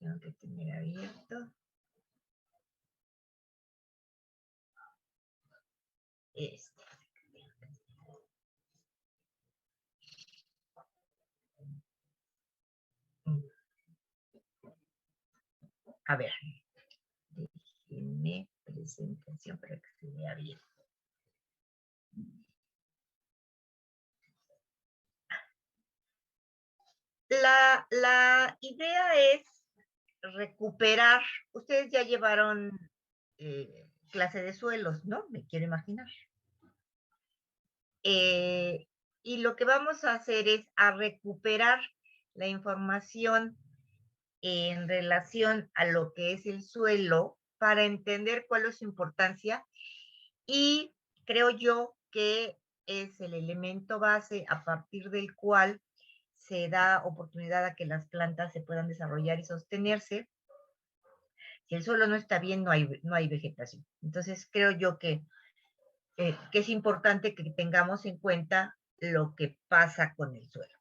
tengo que tener abierto. Este. A ver, déjenme presentación para que se vea bien. La idea es recuperar. Ustedes ya llevaron clase de suelos, ¿no? Me quiero imaginar. Y lo que vamos a hacer es a recuperar la información en relación a lo que es el suelo para entender cuál es su importancia, y creo yo que es el elemento base a partir del cual se da oportunidad a que las plantas se puedan desarrollar y sostenerse. Si el suelo no está bien, no hay vegetación. Entonces creo yo que es importante que tengamos en cuenta lo que pasa con el suelo.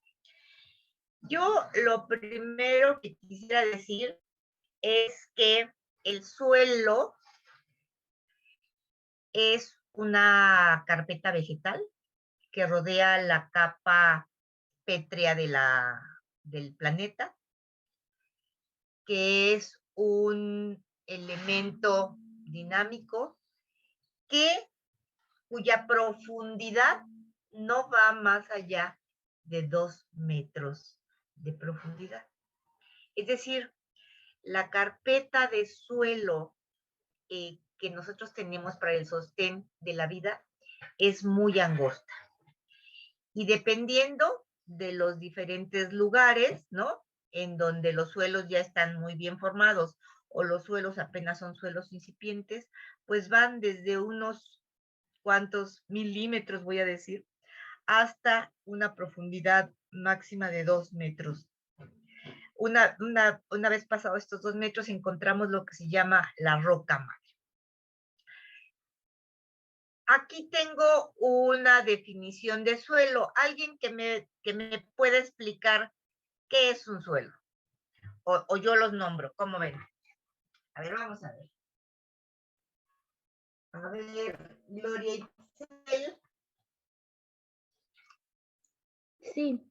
Yo lo primero que quisiera decir es que el suelo es una carpeta vegetal que rodea la capa pétrea del planeta, que es un elemento dinámico cuya profundidad no va más allá de 2 metros de profundidad. Es decir, la carpeta de suelo que nosotros tenemos para el sostén de la vida es muy angosta. Y dependiendo de los diferentes lugares, ¿no? En donde los suelos ya están muy bien formados o los suelos apenas son suelos incipientes, pues van desde unos cuantos milímetros, voy a decir, hasta una profundidad máxima de 2 metros. Una vez pasados estos 2 metros, encontramos lo que se llama la roca madre. Aquí tengo una definición de suelo. ¿Alguien que me pueda explicar qué es un suelo? O yo los nombro, ¿cómo ven? A ver, vamos a ver. A ver, Gloria Itzel. Sí.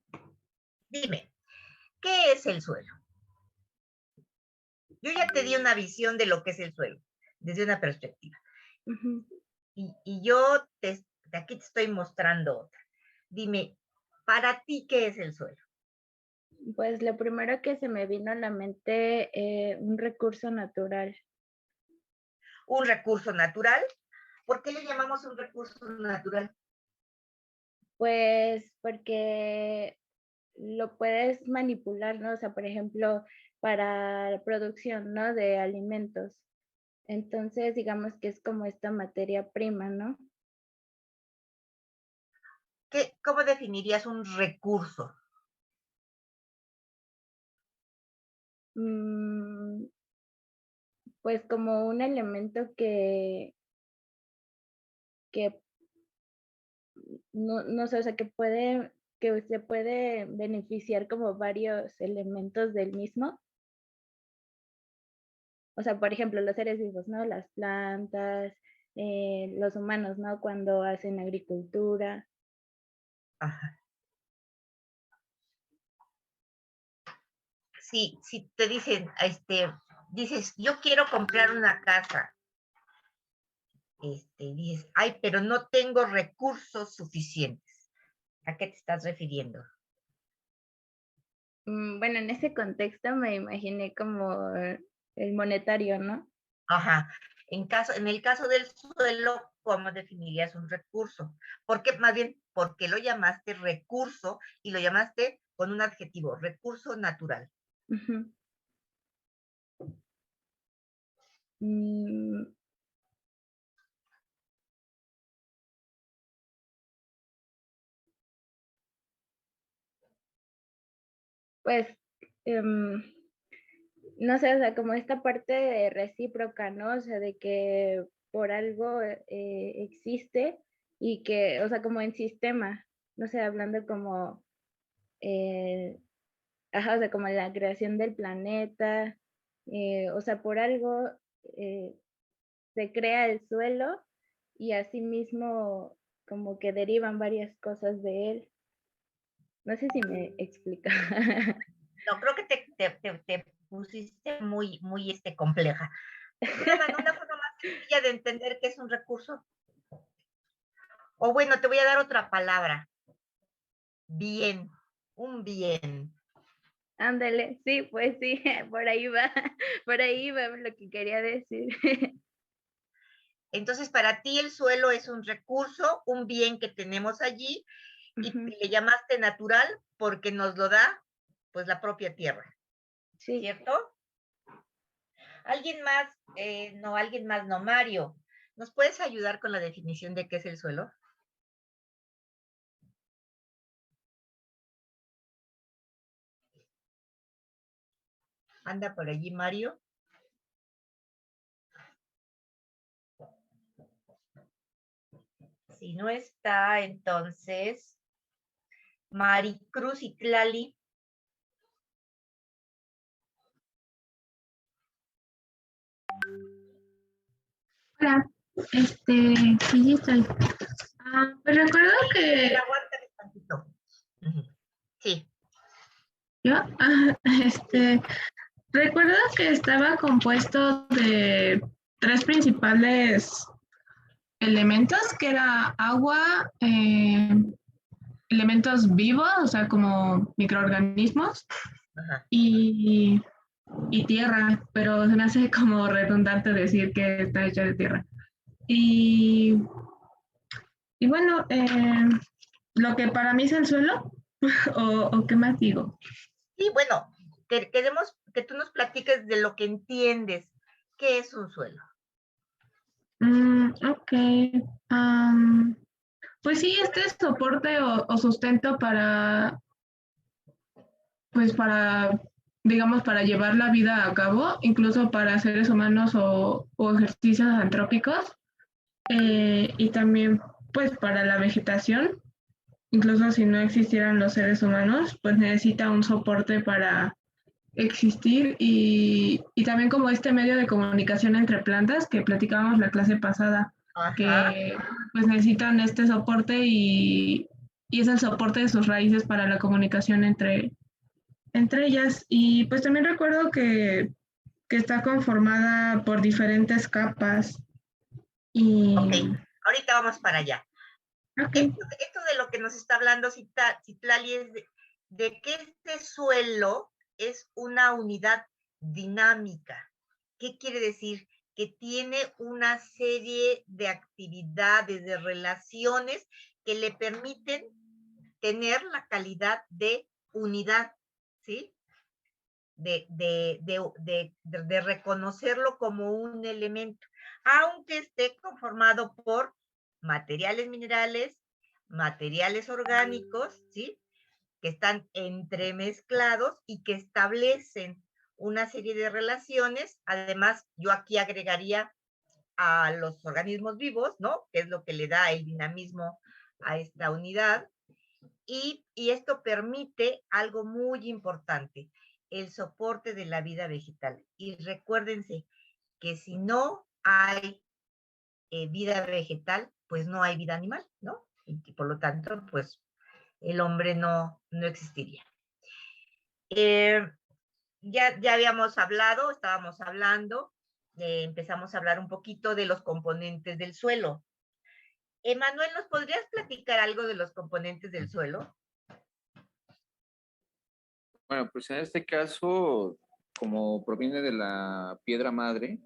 Dime, ¿qué es el suelo? Yo ya te di una visión de lo que es el suelo, desde una perspectiva. Uh-huh. Y yo de aquí te estoy mostrando otra. Dime, para ti, ¿qué es el suelo? Pues lo primero que se me vino a la mente, un recurso natural. ¿Un recurso natural? ¿Por qué le llamamos un recurso natural? Pues porque lo puedes manipular, ¿no? O sea, por ejemplo, para la producción, ¿no? De alimentos. Entonces, digamos que es como esta materia prima, ¿no? ¿Cómo definirías un recurso? Pues como un elemento que no sé, o sea, que se puede beneficiar como varios elementos del mismo. O sea, por ejemplo, los seres vivos, ¿no? Las plantas, los humanos, ¿no? Cuando hacen agricultura. Ajá. Si te dicen, dices, yo quiero comprar una casa, dices, ay, pero no tengo recursos suficientes. ¿A qué te estás refiriendo? Bueno, en ese contexto me imaginé como el monetario, ¿no? Ajá. En el caso del suelo, ¿cómo definirías un recurso? Más bien, ¿por qué lo llamaste recurso y lo llamaste con un adjetivo, recurso natural? Uh-huh. Mm, pues, no sé, o sea, como esta parte de recíproca, ¿no? O sea, de que por algo existe y que, o sea, como en sistema, no sé, hablando como, ajá, o sea, como la creación del planeta, O sea, por algo se crea el suelo y asimismo como que derivan varias cosas de él. No sé si me explica. No, creo que te pusiste muy compleja. Una forma más sencilla de entender qué es un recurso. O bueno, te voy a dar otra palabra. Bien, un bien. Ándale, sí, pues sí, por ahí va lo que quería decir. Entonces, para ti el suelo es un recurso, un bien que tenemos allí, y Ujú, le llamaste natural porque nos lo da, pues, la propia tierra, sí, ¿cierto? Alguien más, no, Mario. ¿Nos puedes ayudar con la definición de qué es el suelo? Anda por allí, Mario. Si no está, entonces, Maricruz y Tlali. Hola, sí, sí estoy. Pues recuerdo Pero que aguántame tantito. Ujú. Sí, yo, recuerdo que estaba compuesto de tres principales elementos, que era agua, elementos vivos, o sea, como microorganismos, ajá. y, y tierra, pero se me hace como redundante decir que está hecho de tierra. Y, y bueno, lo que para mí es el suelo, o qué más digo. Sí, bueno, queremos que tú nos platiques de lo que entiendes. ¿Qué es un suelo? Ok. Pues sí, este es soporte o sustento para, pues para, digamos, para llevar la vida a cabo, incluso para seres humanos o ejercicios antrópicos, y también, pues, para la vegetación, incluso si no existieran los seres humanos, pues necesita un soporte para existir y también como este medio de comunicación entre plantas que platicábamos la clase pasada, Ajá. que pues necesitan este soporte y es el soporte de sus raíces para la comunicación entre ellas. Y pues también recuerdo que está conformada por diferentes capas Ok, y... ahorita vamos para allá. Ok. Esto de lo que nos está hablando Citlali es de que este suelo es una unidad dinámica. ¿Qué quiere decir? Que tiene una serie de actividades, de relaciones que le permiten tener la calidad de unidad, ¿sí? De reconocerlo como un elemento, aunque esté conformado por materiales minerales, materiales orgánicos, ¿sí? Que están entremezclados y que establecen una serie de relaciones. Además, yo aquí agregaría a los organismos vivos, ¿no? Que es lo que le da el dinamismo a esta unidad. Y esto permite algo muy importante, el soporte de la vida vegetal. Y recuérdense que si no hay vida vegetal, pues no hay vida animal, ¿no? Y por lo tanto, pues el hombre no existiría. Eh, ya habíamos hablado, estábamos hablando, empezamos a hablar un poquito de los componentes del suelo. Emanuel, ¿nos podrías platicar algo de los componentes del suelo? Bueno, pues en este caso, como proviene de la piedra madre,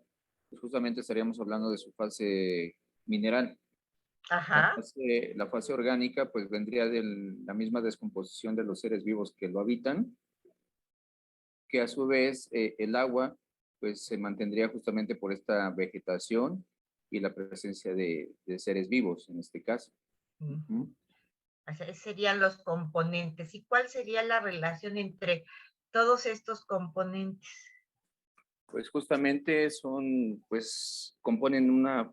pues justamente estaríamos hablando de su fase mineral. Ajá. La fase orgánica, pues vendría de la misma descomposición de los seres vivos que lo habitan, que a su vez el agua, pues se mantendría justamente por esta vegetación y la presencia de seres vivos en este caso. Uh-huh. Serían los componentes. ¿Y cuál sería la relación entre todos estos componentes? Pues justamente pues componen una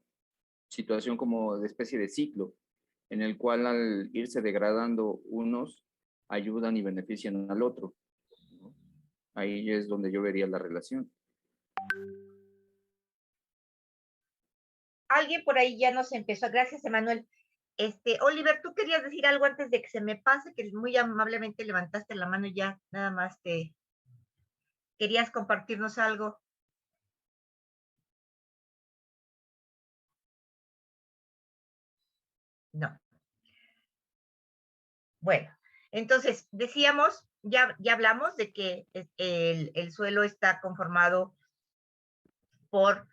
situación como de especie de ciclo, en el cual al irse degradando unos, ayudan y benefician al otro, ¿no? Ahí es donde yo vería la relación. Alguien por ahí ya nos empezó. Gracias, Emanuel. Oliver, tú querías decir algo antes de que se me pase, que muy amablemente levantaste la mano y ya nada más te querías compartirnos algo. No. Bueno, entonces decíamos, ya hablamos de que el suelo está conformado por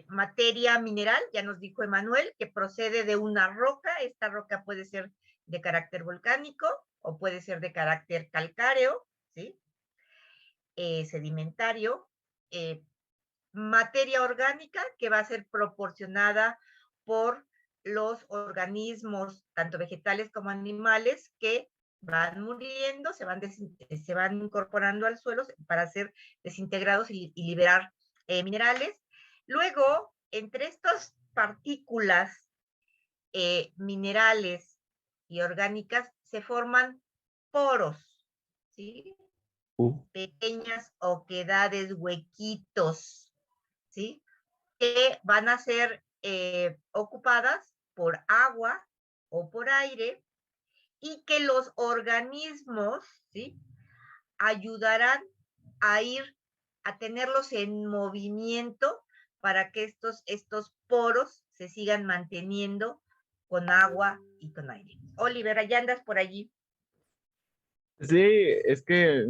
materia mineral, ya nos dijo Emanuel, que procede de una roca. Esta roca puede ser de carácter volcánico o puede ser de carácter calcáreo, ¿sí? Sedimentario. Materia orgánica que va a ser proporcionada por los organismos, tanto vegetales como animales, que van muriendo, se van incorporando al suelo para ser desintegrados y liberar minerales. Luego, entre estas partículas minerales y orgánicas se forman poros, ¿sí? Pequeñas oquedades, huequitos, ¿sí? Que van a ser ocupadas por agua o por aire y que los organismos, ¿sí? Ayudarán a tenerlos en movimiento para que estos poros se sigan manteniendo con agua y con aire. Oliver, ya andas por allí. Sí, es que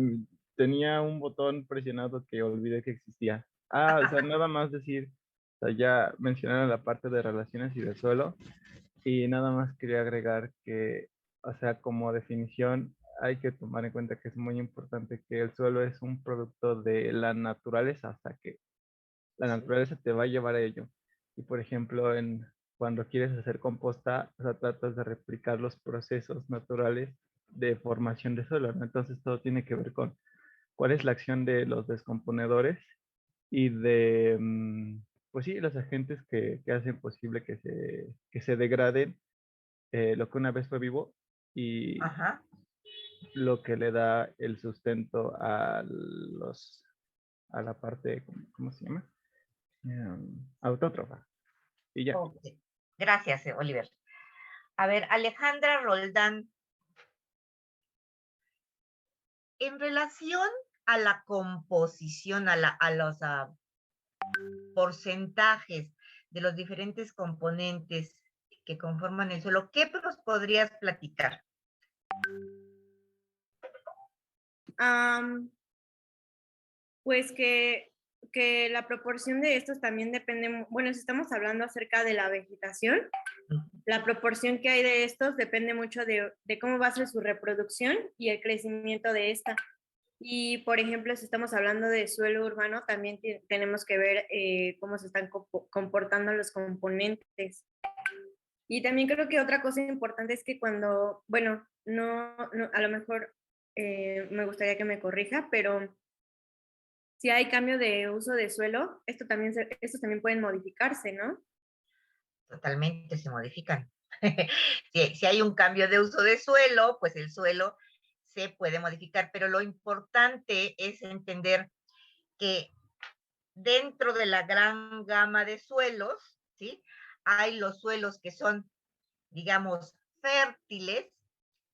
tenía un botón presionado que olvidé que existía. O sea, nada más decir, o sea, ya mencionaron la parte de relaciones y de suelo, y nada más quería agregar que, o sea, como definición, hay que tomar en cuenta que es muy importante que el suelo es un producto de la naturaleza, hasta que la naturaleza te va a llevar a ello. Y por ejemplo, cuando quieres hacer composta, o sea, tratas de replicar los procesos naturales de formación de suelo, ¿no? Entonces todo tiene que ver con cuál es la acción de los descomponedores y de, pues sí, los agentes que hacen posible que se degraden lo que una vez fue vivo y Ajá. lo que le da el sustento a la parte, ¿cómo se llama? Autótrofa. Y ya. Okay. Gracias, Oliver. A ver, Alejandra Roldán. En relación a la composición, a los porcentajes de los diferentes componentes que conforman el suelo, ¿qué nos podrías platicar? Pues que la proporción de estos también depende, bueno, si estamos hablando acerca de la vegetación, la proporción que hay de estos depende mucho de cómo va a ser su reproducción y el crecimiento de esta. Y, por ejemplo, si estamos hablando de suelo urbano, también tenemos que ver cómo se están comportando los componentes. Y también creo que otra cosa importante es que cuando, bueno, no a lo mejor me gustaría que me corrija, pero si hay cambio de uso de suelo, estos también pueden modificarse, ¿no? Totalmente se modifican. Si hay un cambio de uso de suelo, pues el suelo se puede modificar, pero lo importante es entender que dentro de la gran gama de suelos, ¿sí? Hay los suelos que son, digamos, fértiles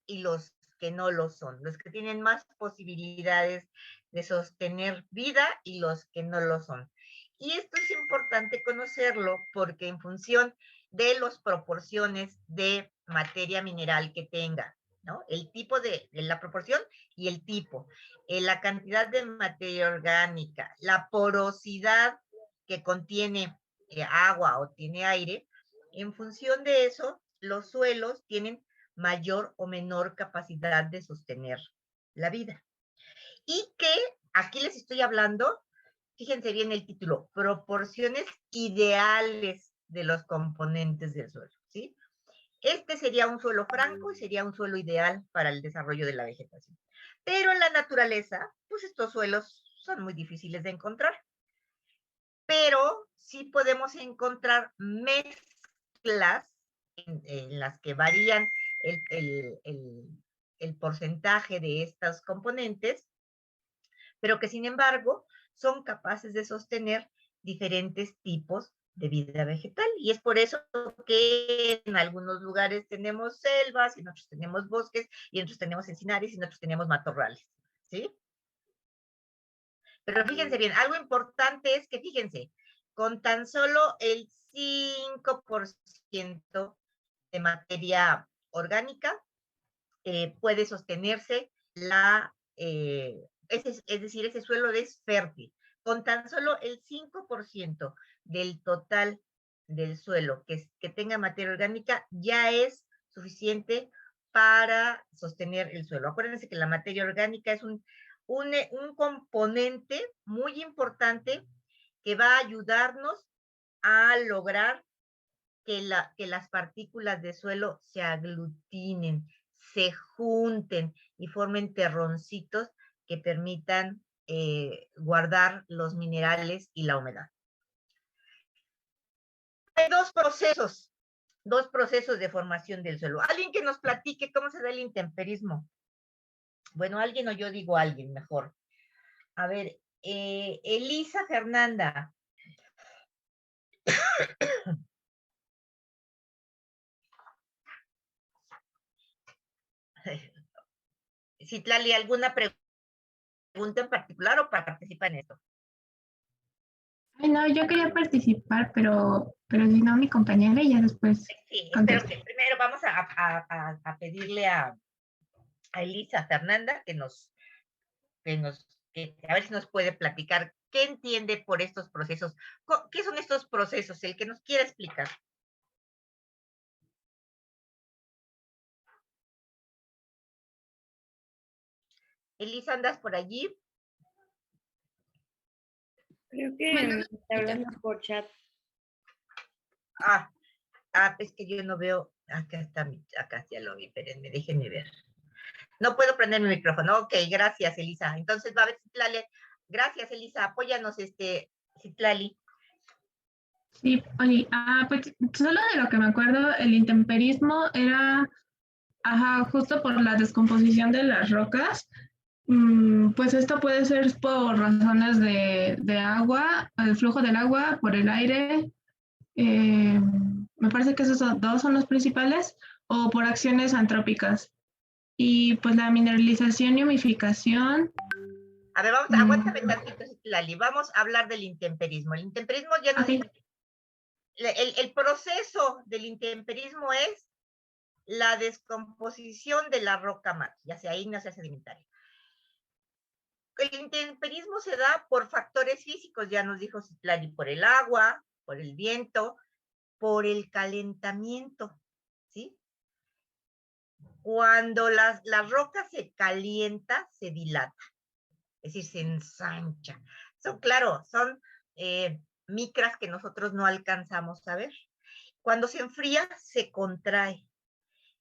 y los que no lo son, los que tienen más posibilidades de sostener vida y los que no lo son. Y esto es importante conocerlo porque en función de las proporciones de materia mineral que tenga, ¿no? El tipo de la proporción y el tipo, la cantidad de materia orgánica, la porosidad que contiene agua o tiene aire, en función de eso, los suelos tienen mayor o menor capacidad de sostener la vida. Y que aquí les estoy hablando, fíjense bien el título, proporciones ideales de los componentes del suelo, ¿sí? Este sería un suelo franco y sería un suelo ideal para el desarrollo de la vegetación. Pero en la naturaleza, pues estos suelos son muy difíciles de encontrar. Pero sí podemos encontrar mezclas en las que varían el porcentaje de estos componentes, pero que sin embargo son capaces de sostener diferentes tipos de vida vegetal. Y es por eso que en algunos lugares tenemos selvas, y en otros tenemos bosques, y en otros tenemos encinares, y en otros tenemos matorrales, ¿sí? Pero fíjense bien, algo importante es que, fíjense, con tan solo el 5% de materia orgánica puede sostenerse es decir, ese suelo es fértil. Con tan solo el 5% del total del suelo que tenga materia orgánica ya es suficiente para sostener el suelo. Acuérdense que la materia orgánica es un componente muy importante que va a ayudarnos a lograr que las partículas de suelo se aglutinen, se junten y formen terroncitos que permitan guardar los minerales y la humedad. Hay dos procesos de formación del suelo. Alguien que nos platique cómo se da el intemperismo. Bueno, alguien o yo digo alguien mejor. A ver, Elisa Fernanda. Citlali, ¿alguna pregunta en particular o participar en esto? Ay, no, yo quería participar, pero si no, mi compañera y ya después. Sí, espero que primero vamos a pedirle a Elisa Fernanda que a ver si nos puede platicar qué entiende por estos procesos. ¿Qué son estos procesos? El que nos quiera explicar. Elisa, ¿andas por allí? Creo que me está hablando por chat. Es que yo no veo. Acá está, acá ya lo vi, espérenme, déjenme ver. No puedo prender mi micrófono. Ok, gracias, Elisa. Entonces va a ver Citlali. Gracias, Elisa. Apóyanos, Citlali. Sí, oye, pues solo de lo que me acuerdo, el intemperismo era, justo por la descomposición de las rocas. Pues esto puede ser por razones de agua, el flujo del agua, por el aire. Me parece que esos dos son los principales, o por acciones antrópicas. Y pues la mineralización y humificación. A ver, aguántame tantito, Citlali. Vamos a hablar del intemperismo. El intemperismo ya nos dijo. El proceso del intemperismo es la descomposición de la roca madre, ya sea ígnea o sedimentaria. El intemperismo se da por factores físicos, ya nos dijo Citlali, por el agua, por el viento, por el calentamiento, ¿sí? Cuando la roca se calienta, se dilata, es decir, se ensancha. Son micras que nosotros no alcanzamos a ver. Cuando se enfría, se contrae.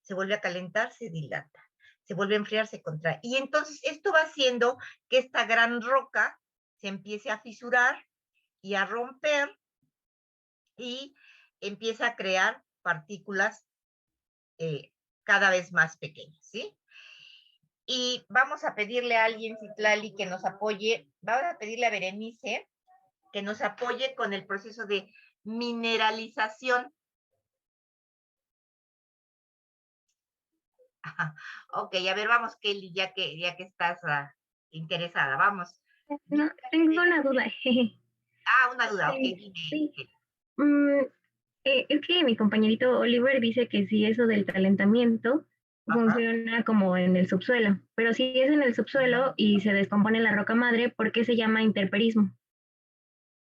Se vuelve a calentar, se dilata. Se vuelve a enfriar, se contrae. Y entonces esto va haciendo que esta gran roca se empiece a fisurar y a romper y empieza a crear partículas cada vez más pequeñas, ¿sí? Y vamos a pedirle a alguien, Citlali, que nos apoye. Vamos a pedirle a Berenice que nos apoye con el proceso de mineralización. Ok, a ver, vamos, Kelly, ya que estás interesada, vamos. No, tengo una duda. Una duda, ok, dime. Sí. Es que mi compañerito Oliver dice que si eso del calentamiento funciona como en el subsuelo, pero si es en el subsuelo y se descompone la roca madre, ¿por qué se llama intemperismo?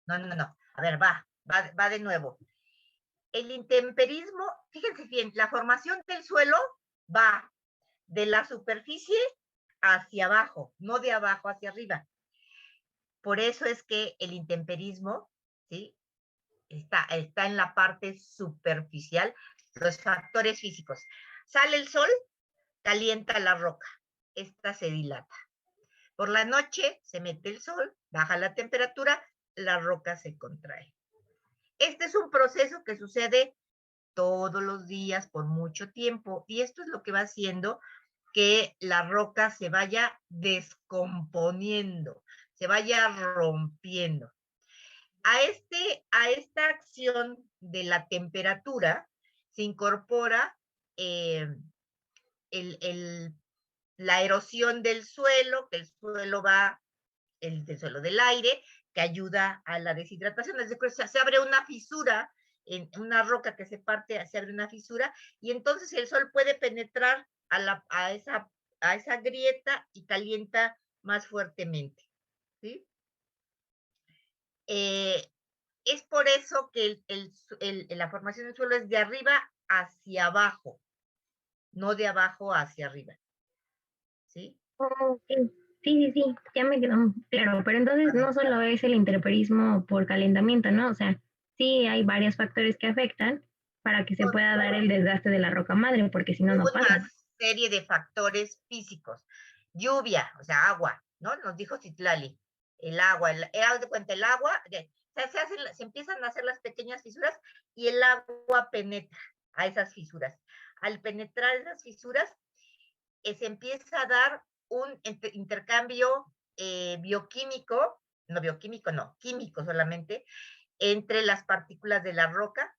No. A ver, va de nuevo. El intemperismo, fíjense bien, la formación del suelo va de la superficie hacia abajo, no de abajo hacia arriba. Por eso es que el intemperismo, ¿sí? Está en la parte superficial, los factores físicos. Sale el sol, calienta la roca, esta se dilata. Por la noche se mete el sol, baja la temperatura, la roca se contrae. Este es un proceso que sucede todos los días por mucho tiempo y esto es lo que va haciendo que la roca se vaya descomponiendo, se vaya rompiendo. A esta acción de la temperatura se incorpora la erosión del suelo, que el suelo va, del suelo del aire, que ayuda a la deshidratación. Es decir, se abre una fisura en una roca que se parte, se abre una fisura, y entonces el sol puede penetrar a esa grieta y calienta más fuertemente. ¿Sí? Es por eso que la formación del suelo es de arriba hacia abajo, no de abajo hacia arriba. ¿Sí? Ok. Sí, ya me quedó claro, pero entonces no solo es el intemperismo por calentamiento, ¿no? O sea, sí hay varios factores que afectan para que se pueda dar el desgaste de la roca madre, porque si no, no pasa. Una serie de factores físicos. Lluvia, o sea, agua, ¿no? Nos dijo Citlali. El agua, haz de cuenta, el agua, se empiezan a hacer las pequeñas fisuras y el agua penetra a esas fisuras. Al penetrar esas fisuras, se empieza a dar un intercambio bioquímico, no, químico solamente, entre las partículas de la roca,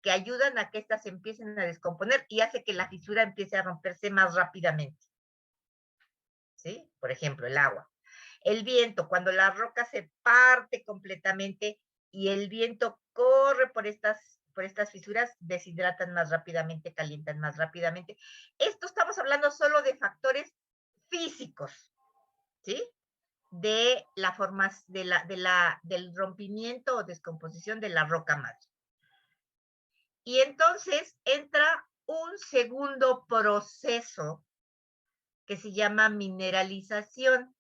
que ayudan a que éstas empiecen a descomponer y hace que la fisura empiece a romperse más rápidamente. ¿Sí? Por ejemplo, el agua. El viento, cuando la roca se parte completamente y el viento corre por estas fisuras, deshidratan más rápidamente, calientan más rápidamente. Esto estamos hablando solo de factores físicos, ¿sí? De la forma, del rompimiento o descomposición de la roca madre. Y entonces entra un segundo proceso que se llama mineralización,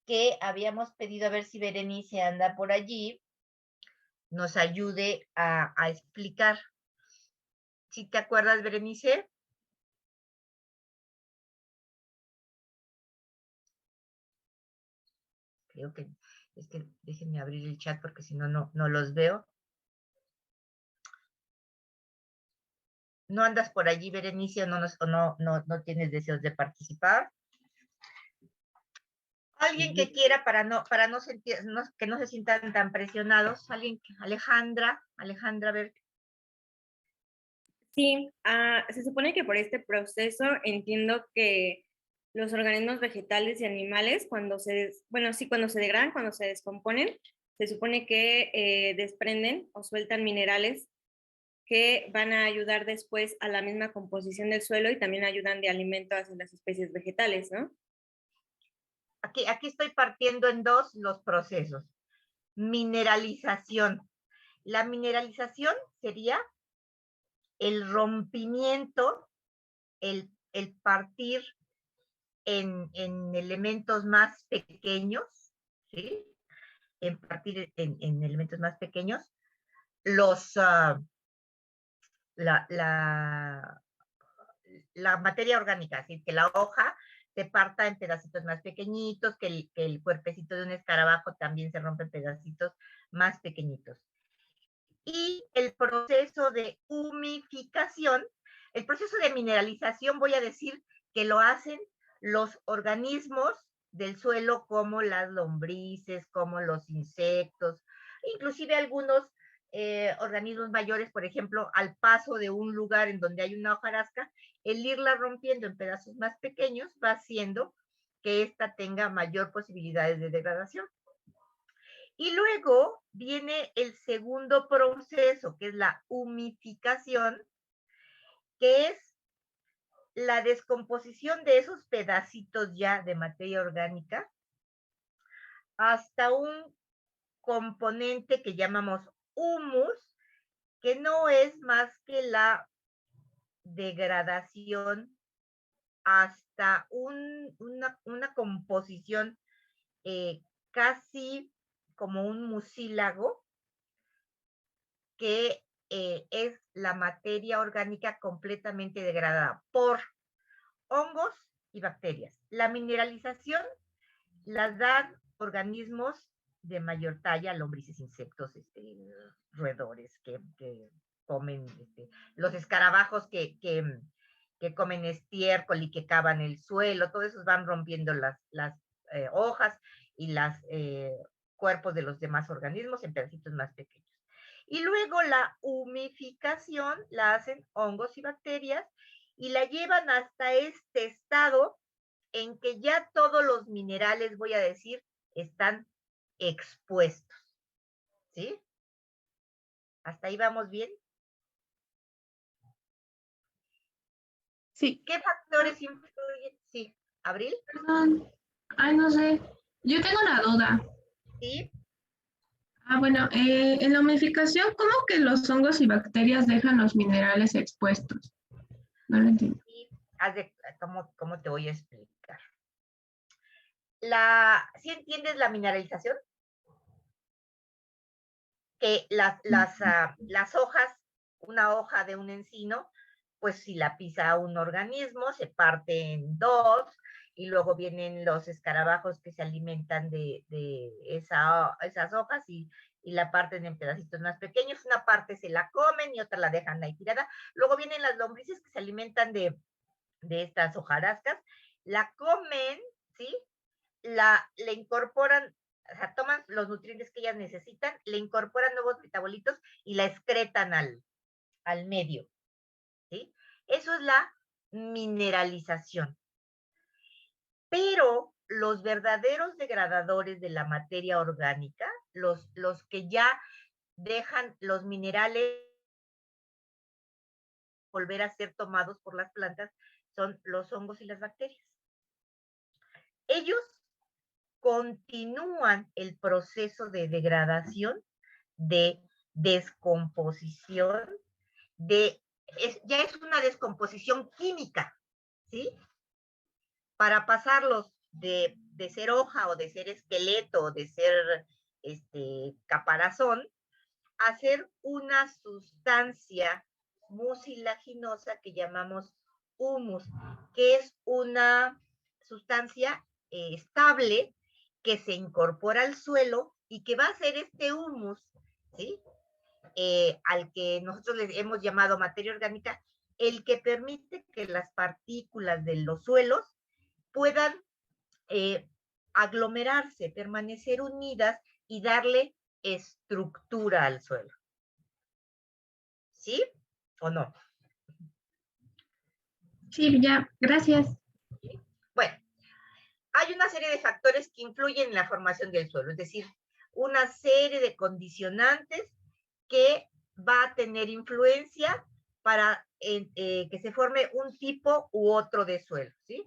que habíamos pedido a ver si Berenice anda por allí, nos ayude a explicar. ¿Sí te acuerdas, Berenice? Creo que es que déjenme abrir el chat porque si no, no los veo. ¿No andas por allí, Berenice, o no tienes deseos de participar? Alguien que quiera para no sentir, que no se sientan tan presionados. Alguien, Alejandra, a ver. Sí, se supone que por este proceso entiendo que los organismos vegetales y animales, cuando se degradan, cuando se descomponen, se supone que desprenden o sueltan minerales que van a ayudar después a la misma composición del suelo y también ayudan de alimento a las especies vegetales, ¿no? Aquí estoy partiendo en dos los procesos. Mineralización. La mineralización sería el rompimiento, el partir en elementos más pequeños, ¿sí? En partir en elementos más pequeños, la materia orgánica, así que la hoja se parta en pedacitos más pequeñitos, que el cuerpecito de un escarabajo también se rompe en pedacitos más pequeñitos. Y el proceso de humificación, el proceso de mineralización, voy a decir que lo hacen los organismos del suelo, como las lombrices, como los insectos, inclusive algunos organismos mayores, por ejemplo, al paso de un lugar en donde hay una hojarasca, el irla rompiendo en pedazos más pequeños va haciendo que ésta tenga mayor posibilidades de degradación. Y luego viene el segundo proceso, que es la humificación, que es la descomposición de esos pedacitos ya de materia orgánica hasta un componente que llamamos humus, que no es más que la degradación hasta una composición casi como un mucílago, que es la materia orgánica completamente degradada por hongos y bacterias. La mineralización la dan organismos de mayor talla, lombrices, insectos, roedores que comen, los escarabajos que que comen estiércol y que cavan el suelo, todos esos van rompiendo las hojas y los cuerpos de los demás organismos en pedacitos más pequeños. Y luego la humificación la hacen hongos y bacterias y la llevan hasta este estado en que ya todos los minerales, voy a decir, están expuestos. ¿Sí? ¿Hasta ahí vamos bien? Sí. ¿Qué factores influyen? Sí, ¿Abril? Perdón. Ay, no sé. Yo tengo una duda. Sí. Bueno, en la humificación, ¿cómo que los hongos y bacterias dejan los minerales expuestos? No lo entiendo. Sí, ¿cómo te voy a explicar? ¿Sí entiendes la mineralización? Que las hojas, una hoja de un encino, pues si la pisa un organismo, se parte en dos, y luego vienen los escarabajos que se alimentan de esas hojas y la parten en pedacitos más pequeños. Una parte se la comen y otra la dejan ahí tirada. Luego vienen las lombrices que se alimentan de estas hojarascas, la comen, ¿sí? Le incorporan, o sea, toman los nutrientes que ellas necesitan, le incorporan nuevos metabolitos y la excretan al medio, ¿sí? Eso es la mineralización. Pero los verdaderos degradadores de la materia orgánica, los que ya dejan los minerales volver a ser tomados por las plantas, son los hongos y las bacterias. Ellos continúan el proceso de degradación, de descomposición, ya es una descomposición química, ¿sí? Para pasarlos de ser hoja o de ser esqueleto o de ser caparazón, a ser una sustancia mucilaginosa que llamamos humus, que es una sustancia estable que se incorpora al suelo y que va a ser este humus, ¿sí? Al que nosotros le hemos llamado materia orgánica, el que permite que las partículas de los suelos puedan aglomerarse, permanecer unidas y darle estructura al suelo. ¿Sí o no? Sí, ya, gracias. Bueno, hay una serie de factores que influyen en la formación del suelo, es decir, una serie de condicionantes que va a tener influencia para que se forme un tipo u otro de suelo, ¿sí?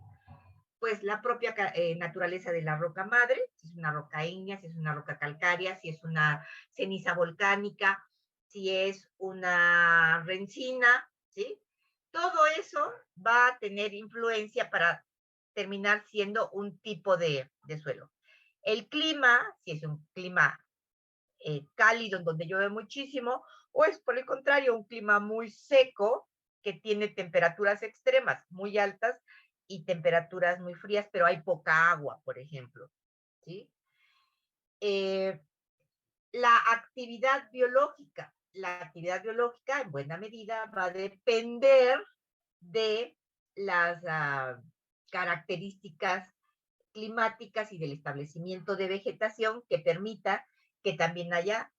Pues la propia naturaleza de la roca madre, si es una roca ígnea, si es una roca calcárea, si es una ceniza volcánica, si es una rencina, ¿sí? Todo eso va a tener influencia para terminar siendo un tipo de suelo. El clima, si es un clima cálido en donde llueve muchísimo, o es por el contrario un clima muy seco que tiene temperaturas extremas muy altas y temperaturas muy frías, pero hay poca agua, por ejemplo, ¿sí? La actividad biológica. La actividad biológica, en buena medida, va a depender de las características climáticas y del establecimiento de vegetación que permita que también haya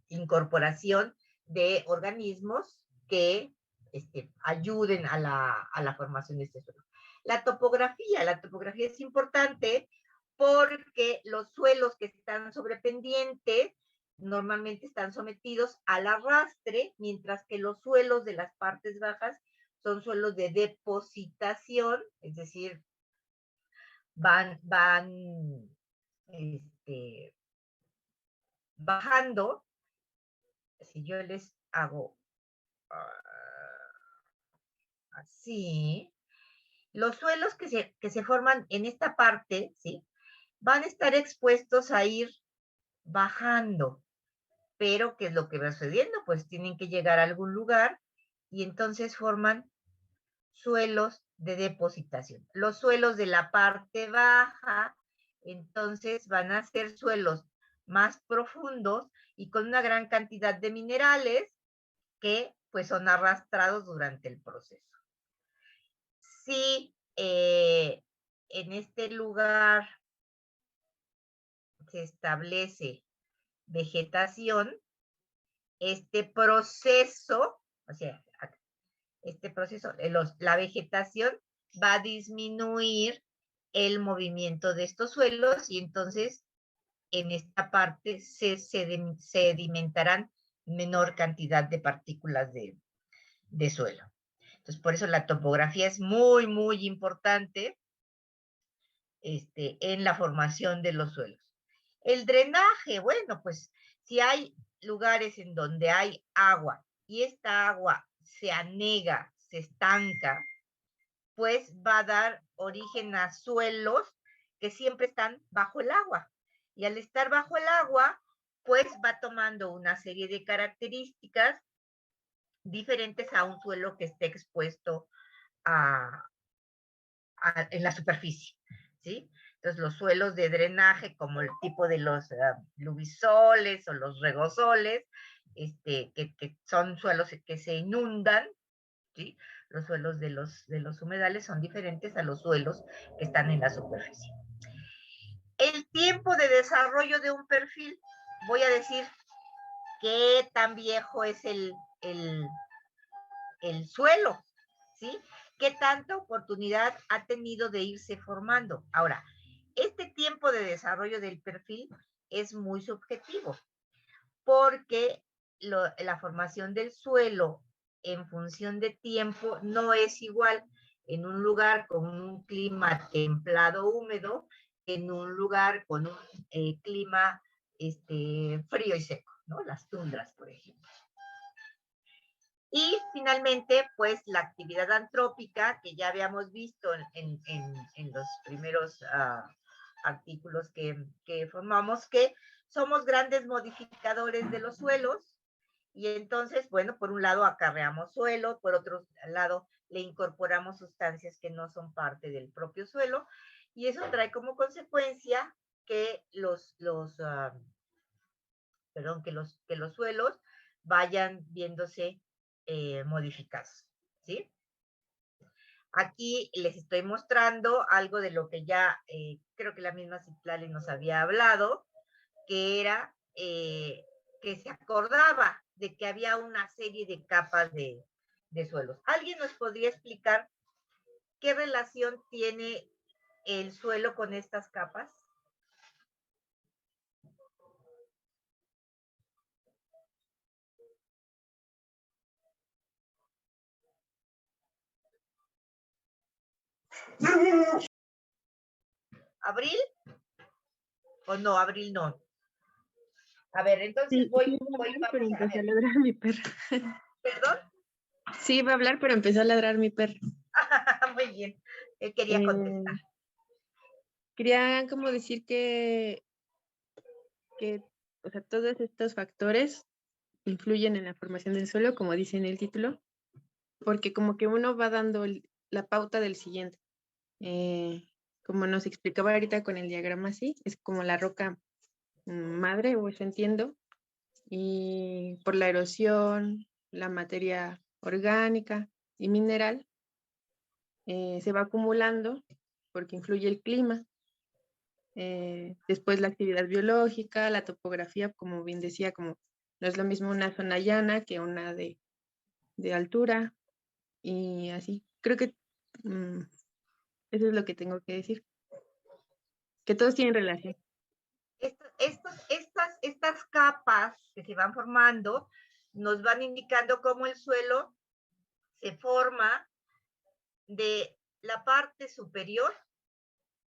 incorporación de organismos que ayuden a la formación de este suelo. La topografía es importante porque los suelos que están sobre pendiente normalmente están sometidos al arrastre, mientras que los suelos de las partes bajas son suelos de depositación, es decir, van bajando. Si yo les hago así, los suelos que se forman en esta parte, ¿sí? Van a estar expuestos a ir bajando. Pero, ¿qué es lo que va sucediendo? Pues tienen que llegar a algún lugar y entonces forman suelos de depositación. Los suelos de la parte baja, entonces van a ser suelos más profundos y con una gran cantidad de minerales que pues pues son arrastrados durante el proceso. Si en este lugar se establece vegetación, este proceso, o sea, este proceso, la vegetación va a disminuir el movimiento de estos suelos y entonces en esta parte se sedimentarán menor cantidad de partículas de suelo. Entonces, por eso la topografía es muy, muy importante en la formación de los suelos. El drenaje, bueno, pues si hay lugares en donde hay agua y esta agua se anega, se estanca, pues va a dar origen a suelos que siempre están bajo el agua. Y al estar bajo el agua, pues va tomando una serie de características diferentes a un suelo que esté expuesto en la superficie, ¿sí? Entonces, los suelos de drenaje, como el tipo de los lubisoles o los regosoles, que son suelos que se inundan, ¿sí? Los suelos de los humedales son diferentes a los suelos que están en la superficie. El tiempo de desarrollo de un perfil, voy a decir qué tan viejo es el suelo, ¿sí? ¿Qué tanta oportunidad ha tenido de irse formando? Ahora, este tiempo de desarrollo del perfil es muy subjetivo, porque la formación del suelo en función de tiempo no es igual en un lugar con un clima templado húmedo que en un lugar con un clima frío y seco, ¿no? Las tundras, por ejemplo. Y finalmente, pues la actividad antrópica, que ya habíamos visto en los primeros artículos que formamos, que somos grandes modificadores de los suelos, y entonces, bueno, por un lado acarreamos suelo, por otro lado le incorporamos sustancias que no son parte del propio suelo, y eso trae como consecuencia que los suelos vayan viéndose modificados, ¿sí? Aquí les estoy mostrando algo de lo que ya creo que la misma Citlali nos había hablado, que era que se acordaba de que había una serie de capas de suelos. ¿Alguien nos podría explicar qué relación tiene el suelo con estas capas? ¿Abril? ¿O no? Abril no. A ver, entonces Sí, voy va a hablar, vamos pero a empezó a ver. ladrar mi perro. ¿Perdón? Sí, iba a hablar, pero empezó a ladrar mi perro. Muy bien. Él quería contestar. Quería como decir que, o sea, todos estos factores influyen en la formación del suelo, como dice en el título, porque como que uno va dando la pauta del siguiente. Como nos explicaba ahorita con el diagrama así, es como la roca madre, o eso entiendo, y por la erosión, la materia orgánica y mineral, se va acumulando porque influye el clima. Después la actividad biológica, la topografía, como bien decía, como no es lo mismo una zona llana que una de altura y así. Creo que eso es lo que tengo que decir, que todos tienen relación. Estas capas que se van formando nos van indicando cómo el suelo se forma de la parte superior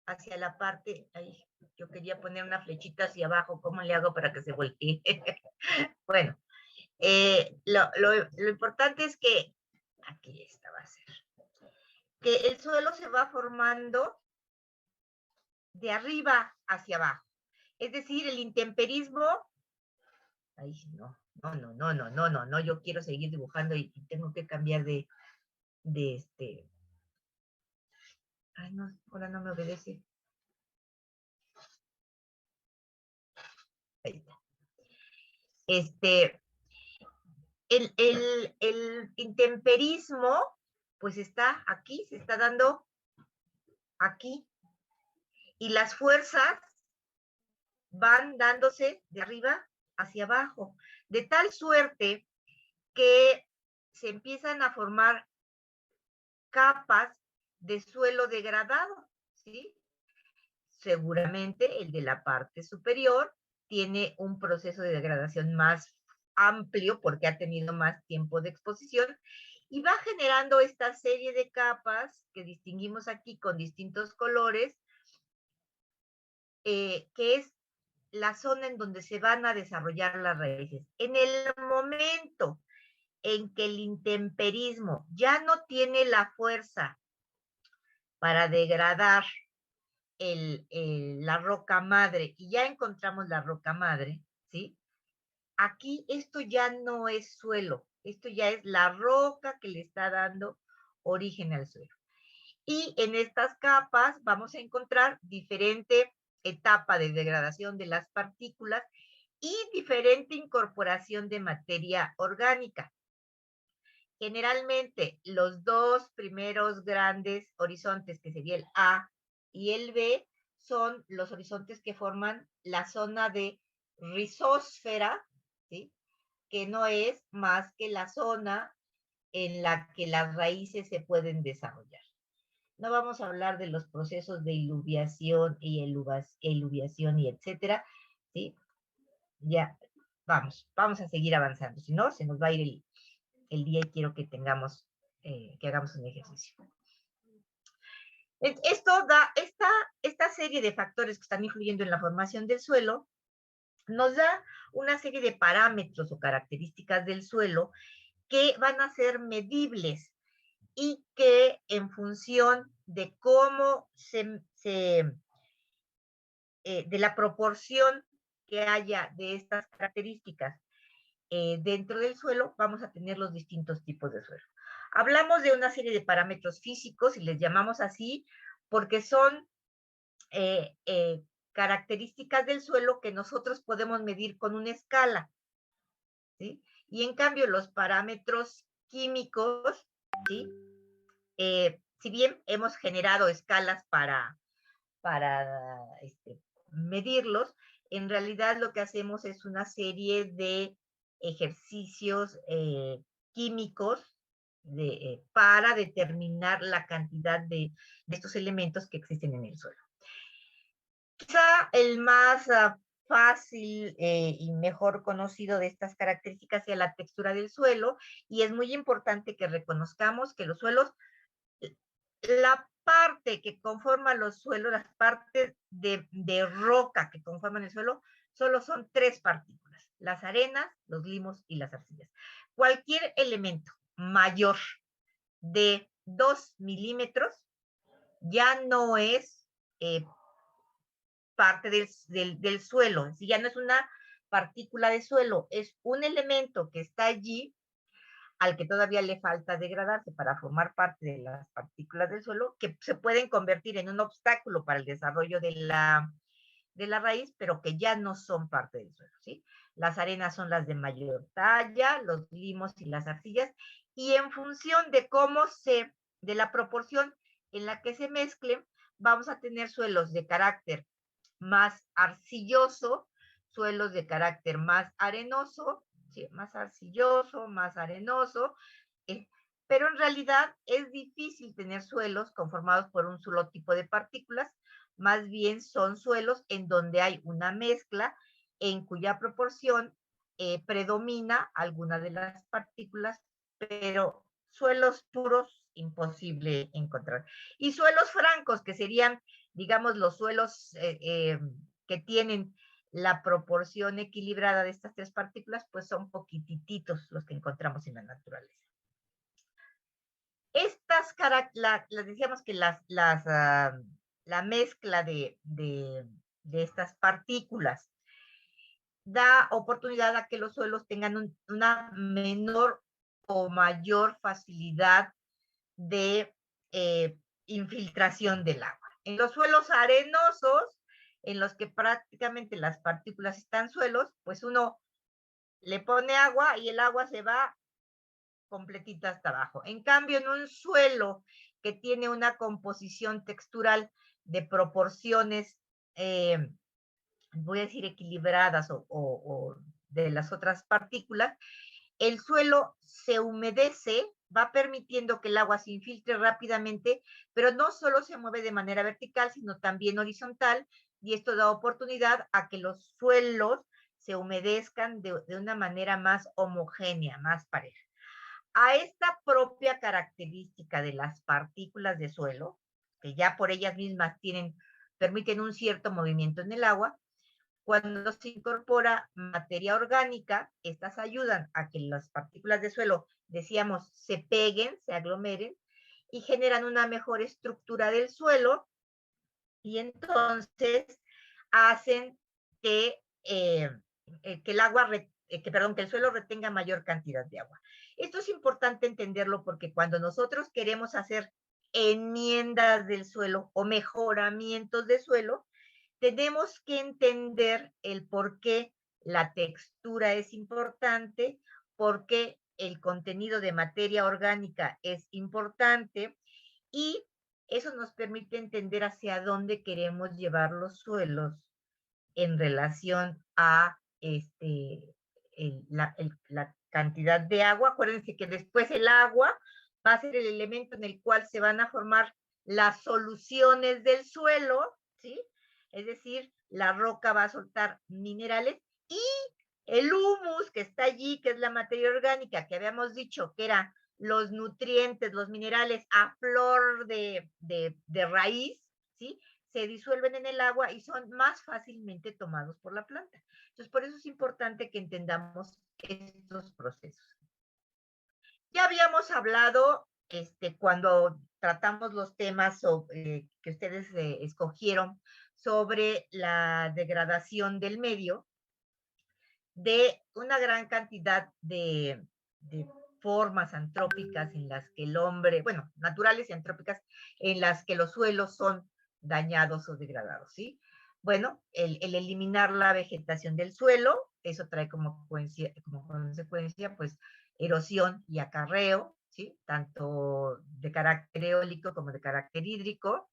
hacia la parte, ay, yo quería poner una flechita hacia abajo, ¿cómo le hago para que se voltee? Bueno, lo importante es que, aquí esta va a ser, que el suelo se va formando de arriba hacia abajo. Es decir, el intemperismo, ay, no, yo quiero seguir dibujando y tengo que cambiar de ay, no, ahora no me obedece. Ahí está. El intemperismo, pues está aquí, se está dando aquí. Y las fuerzas van dándose de arriba hacia abajo, de tal suerte que se empiezan a formar capas de suelo degradado, ¿sí? Seguramente el de la parte superior tiene un proceso de degradación más amplio porque ha tenido más tiempo de exposición y va generando esta serie de capas que distinguimos aquí con distintos colores, que es la zona en donde se van a desarrollar las raíces. En el momento en que el intemperismo ya no tiene la fuerza para degradar la roca madre y ya encontramos la roca madre, ¿sí? Aquí esto ya no es suelo, esto ya es la roca que le está dando origen al suelo. Y en estas capas vamos a encontrar diferente etapa de degradación de las partículas y diferente incorporación de materia orgánica. Generalmente los dos primeros grandes horizontes, que sería el A y el B, son los horizontes que forman la zona de rizósfera, ¿sí? Que no es más que la zona en la que las raíces se pueden desarrollar. No vamos a hablar de los procesos de iluviación y eluviación y etcétera, ¿sí? Ya, vamos a seguir avanzando, si no, se nos va a ir el día y quiero que hagamos un ejercicio. Esto da, esta serie de factores que están influyendo en la formación del suelo, nos da una serie de parámetros o características del suelo que van a ser medibles y que en función de cómo de la proporción que haya de estas características dentro del suelo, vamos a tener los distintos tipos de suelo. Hablamos de una serie de parámetros físicos y les llamamos así porque son características del suelo que nosotros podemos medir con una escala, ¿sí? Y en cambio los parámetros químicos, ¿sí? Si bien hemos generado escalas para medirlos, en realidad lo que hacemos es una serie de ejercicios químicos para determinar la cantidad de estos elementos que existen en el suelo. Quizá el más fácil y mejor conocido de estas características sea la textura del suelo, y es muy importante que reconozcamos que los suelos, la parte que conforma los suelos, las partes de roca que conforman el suelo, solo son 3 partículas: las arenas, los limos y las arcillas. Cualquier elemento mayor de 2 milímetros ya no es parte del suelo, si ya no es una partícula de suelo, es un elemento que está allí al que todavía le falta degradarse para formar parte de las partículas del suelo, que se pueden convertir en un obstáculo para el desarrollo de la raíz, pero que ya no son parte del suelo, ¿sí? Las arenas son las de mayor talla, los limos y las arcillas, y en función de de la proporción en la que se mezclen, vamos a tener suelos de carácter más arcilloso, suelos de carácter más arenoso, ¿sí? Más arcilloso, más arenoso, pero en realidad es difícil tener suelos conformados por un solo tipo de partículas, más bien son suelos en donde hay una mezcla en cuya proporción predomina alguna de las partículas, pero suelos puros imposible encontrar. Y suelos francos, que serían, digamos, los suelos que tienen la proporción equilibrada de estas 3 partículas, pues son poquititos los que encontramos en la naturaleza. Estas decíamos que la mezcla de estas partículas da oportunidad a que los suelos tengan una menor o mayor facilidad de infiltración del agua. En los suelos arenosos, en los que prácticamente las partículas están suelos, pues uno le pone agua y el agua se va completita hasta abajo. En cambio, en un suelo que tiene una composición textural de proporciones, voy a decir equilibradas o de las otras partículas, el suelo se humedece, va permitiendo que el agua se infiltre rápidamente, pero no solo se mueve de manera vertical, sino también horizontal, y esto da oportunidad a que los suelos se humedezcan de una manera más homogénea, más pareja. A esta propia característica de las partículas de suelo, que ya por ellas mismas permiten un cierto movimiento en el agua, cuando se incorpora materia orgánica, estas ayudan a que las partículas de suelo, decíamos, se peguen, se aglomeren y generan una mejor estructura del suelo y entonces hacen que el agua, que el suelo retenga mayor cantidad de agua. Esto es importante entenderlo porque cuando nosotros queremos hacer enmiendas del suelo o mejoramientos de suelo, tenemos que entender el por qué la textura es importante, por qué el contenido de materia orgánica es importante y eso nos permite entender hacia dónde queremos llevar los suelos en relación a la cantidad de agua. Acuérdense que después el agua va a ser el elemento en el cual se van a formar las soluciones del suelo, ¿sí? Es decir, la roca va a soltar minerales y el humus que está allí, que es la materia orgánica que habíamos dicho que era los nutrientes, los minerales a flor de raíz, ¿sí? Se disuelven en el agua y son más fácilmente tomados por la planta. Entonces, por eso es importante que entendamos estos procesos. Ya habíamos hablado cuando tratamos los temas que ustedes escogieron sobre la degradación del medio, de una gran cantidad de formas antrópicas en las que el hombre, bueno, naturales y antrópicas, en las que los suelos son dañados o degradados, ¿sí? Bueno, el eliminar la vegetación del suelo, eso trae como consecuencia, pues, erosión y acarreo, ¿sí? Tanto de carácter eólico como de carácter hídrico.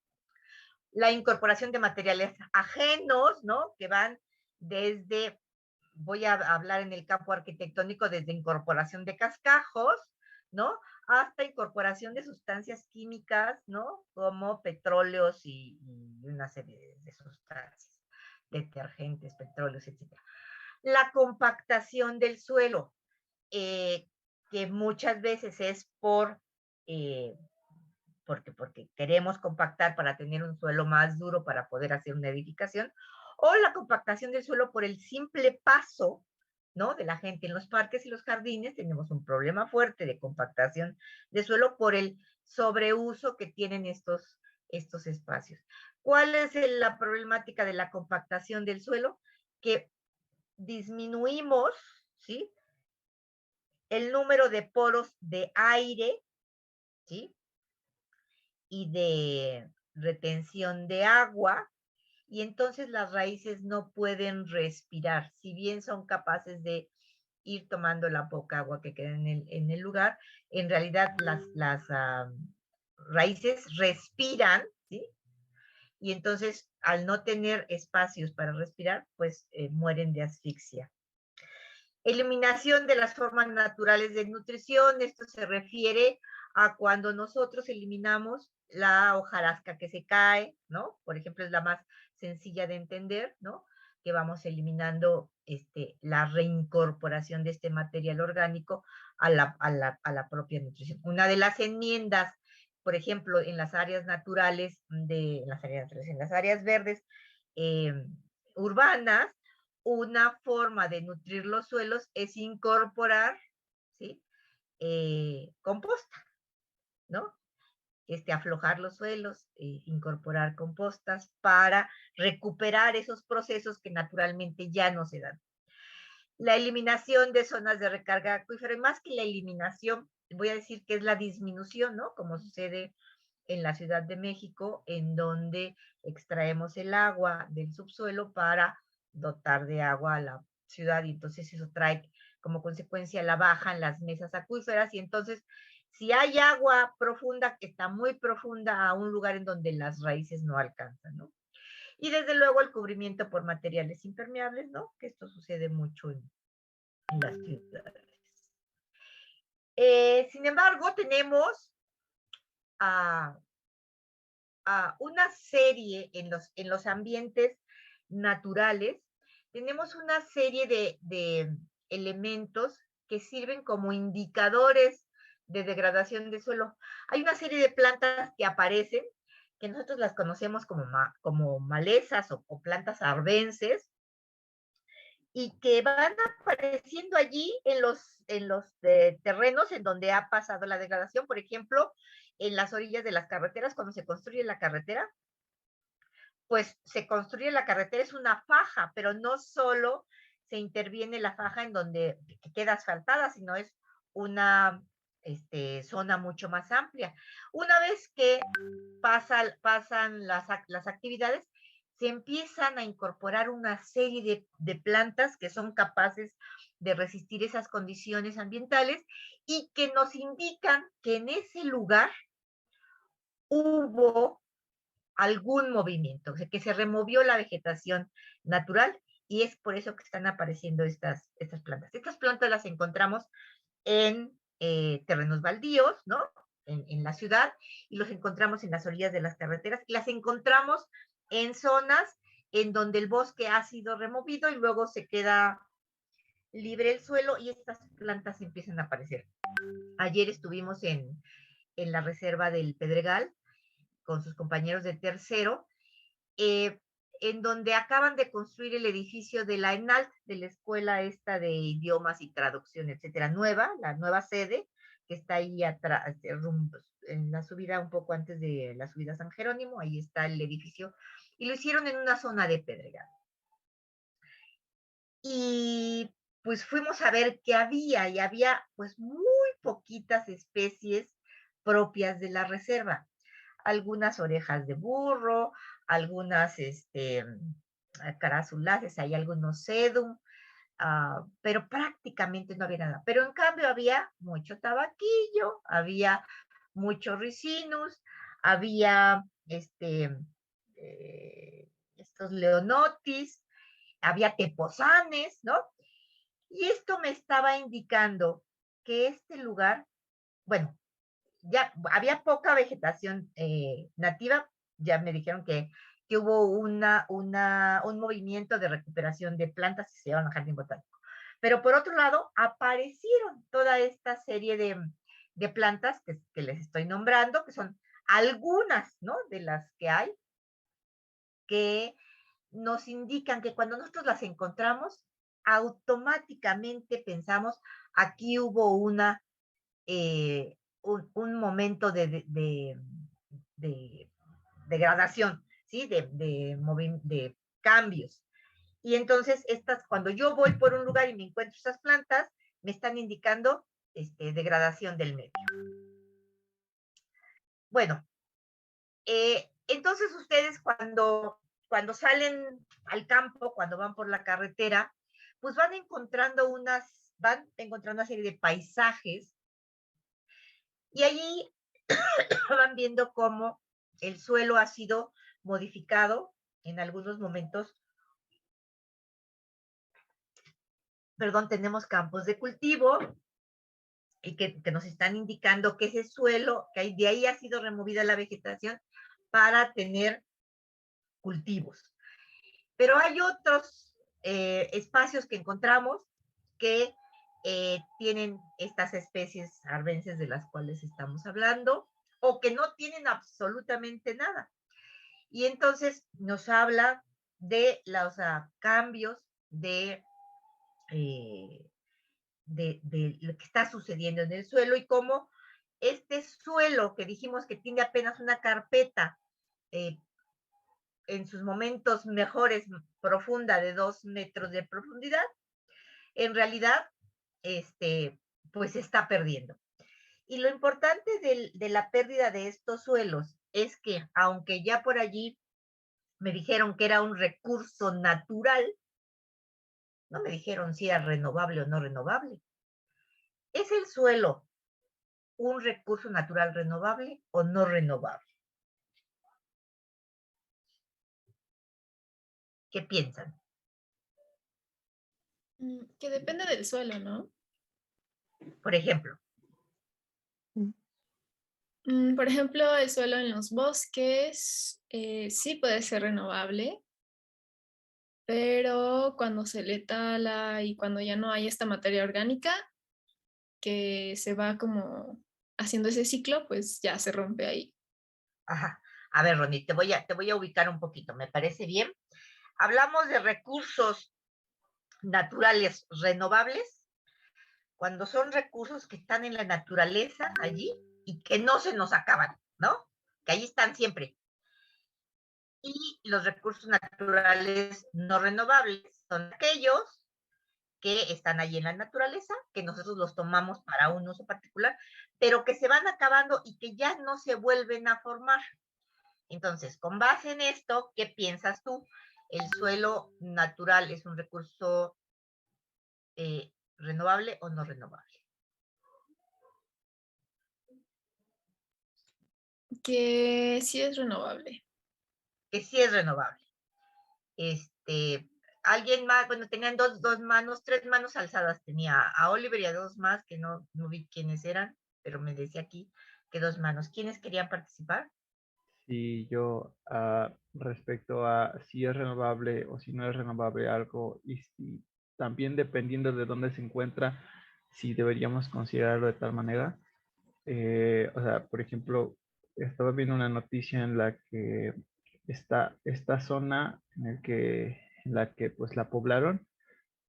La incorporación de materiales ajenos, ¿no? Que van desde, voy a hablar en el campo arquitectónico, desde incorporación de cascajos, ¿no? Hasta incorporación de sustancias químicas, ¿no? Como petróleos y una serie de sustancias, detergentes, petróleos, etc. La compactación del suelo, que muchas veces es porque queremos compactar para tener un suelo más duro para poder hacer una edificación, o la compactación del suelo por el simple paso, ¿no? De la gente en los parques y los jardines. Tenemos un problema fuerte de compactación de suelo por el sobreuso que tienen estos espacios. ¿Cuál es la problemática de la compactación del suelo? Que disminuimos, ¿sí?, el número de poros de aire, ¿sí?, y de retención de agua, y entonces las raíces no pueden respirar, si bien son capaces de ir tomando la poca agua que queda en el lugar, en realidad las raíces respiran, ¿sí? Y entonces al no tener espacios para respirar, pues mueren de asfixia. Eliminación de las formas naturales de nutrición, esto se refiere a cuando nosotros eliminamos la hojarasca que se cae, ¿no? Por ejemplo, es la más sencilla de entender, ¿no? Que vamos eliminando la reincorporación de este material orgánico a la propia nutrición. Una de las enmiendas, por ejemplo, en las áreas naturales, en las áreas verdes urbanas, una forma de nutrir los suelos es incorporar, ¿sí?, composta, ¿no? Aflojar los suelos, incorporar compostas para recuperar esos procesos que naturalmente ya no se dan. La eliminación de zonas de recarga acuífera, y más que la eliminación, voy a decir que es la disminución, ¿no? Como sucede en la Ciudad de México, en donde extraemos el agua del subsuelo para dotar de agua a la ciudad, y entonces eso trae como consecuencia la bajan las mesas acuíferas, y entonces si hay agua profunda, que está muy profunda, a un lugar en donde las raíces no alcanzan, ¿no? Y desde luego el cubrimiento por materiales impermeables, ¿no? Que esto sucede mucho en las ciudades. Sin embargo, tenemos una serie en los ambientes naturales, tenemos una serie de elementos que sirven como indicadores de degradación de suelo. Hay una serie de plantas que aparecen, que nosotros las conocemos como malezas o plantas arbences, y que van apareciendo allí en los terrenos en donde ha pasado la degradación. Por ejemplo, en las orillas de las carreteras, cuando se construye la carretera, pues se construye la carretera, es una faja, pero no solo se interviene la faja en donde queda asfaltada, sino es una zona mucho más amplia. Una vez que pasan las actividades, se empiezan a incorporar una serie de plantas que son capaces de resistir esas condiciones ambientales y que nos indican que en ese lugar hubo algún movimiento, o sea, que se removió la vegetación natural, y es por eso que están apareciendo estas plantas. Estas plantas las encontramos en terrenos baldíos, ¿no? En la ciudad, y los encontramos en las orillas de las carreteras, y las encontramos en zonas en donde el bosque ha sido removido y luego se queda libre el suelo y estas plantas empiezan a aparecer. Ayer estuvimos en la reserva del Pedregal con sus compañeros de tercero, en donde acaban de construir el edificio de la ENALT, de la escuela esta de idiomas y traducción, etcétera, la nueva sede, que está ahí atrás, en la subida, un poco antes de la subida a San Jerónimo, ahí está el edificio, y lo hicieron en una zona de Pedregal. Y pues fuimos a ver qué había, y había pues muy poquitas especies propias de la reserva. Algunas orejas de burro, algunas carazulaces, hay algunos sedum, pero prácticamente no había nada. Pero en cambio había mucho tabaquillo, había mucho ricinus, había estos leonotis, había teposanes, ¿no? Y esto me estaba indicando que este lugar, bueno, ya había poca vegetación nativa, ya me dijeron que hubo un movimiento de recuperación de plantas que se llaman jardín botánico. Pero por otro lado, aparecieron toda esta serie de plantas que les estoy nombrando, que son algunas, ¿no? De las que hay, que nos indican que cuando nosotros las encontramos, automáticamente pensamos, aquí hubo un momento de degradación, ¿sí? De cambios. Y entonces, cuando yo voy por un lugar y me encuentro esas plantas, me están indicando degradación del medio. Bueno, entonces ustedes cuando salen al campo, cuando van por la carretera, pues van encontrando una serie de paisajes, y allí van viendo cómo el suelo ha sido modificado en algunos momentos. Perdón, tenemos campos de cultivo y que nos están indicando que ese suelo, que de ahí ha sido removida la vegetación para tener cultivos. Pero hay otros espacios que encontramos que tienen estas especies arbences de las cuales estamos hablando, o que no tienen absolutamente nada. Y entonces nos habla de los cambios de lo que está sucediendo en el suelo, y cómo este suelo que dijimos que tiene apenas una carpeta en sus momentos mejores profunda de 2 metros de profundidad, en realidad pues se está perdiendo. Y lo importante de la pérdida de estos suelos es que, aunque ya por allí me dijeron que era un recurso natural, No me dijeron si era renovable o no renovable. ¿Es el suelo un recurso natural renovable o no renovable? ¿Qué piensan? Que depende del suelo, ¿no? Por ejemplo. Por ejemplo, el suelo en los bosques sí puede ser renovable, pero cuando se le tala y cuando ya no hay esta materia orgánica que se va como haciendo ese ciclo, pues ya se rompe ahí. Ajá. A ver, Ronnie, te voy a ubicar un poquito, ¿me parece bien? Hablamos de recursos naturales renovables cuando son recursos que están en la naturaleza allí y que no se nos acaban, ¿no? Que allí están siempre. Y los recursos naturales no renovables son aquellos que están allí en la naturaleza, que nosotros los tomamos para un uso particular, pero que se van acabando y que ya no se vuelven a formar. Entonces, con base en esto, ¿qué piensas tú? ¿El suelo natural es un recurso renovable o no renovable? Que sí es renovable. Que sí es renovable. Alguien más, bueno, tenían dos manos, 3 manos alzadas tenía a Oliver y a 2 más, que no vi quiénes eran, pero me decía aquí que 2 manos. ¿Quiénes querían participar? Sí, yo respecto a si es renovable o si no es renovable algo y si también dependiendo de dónde se encuentra, si deberíamos considerarlo de tal manera. O sea, por ejemplo, estaba viendo una noticia en la que esta zona en la que pues la poblaron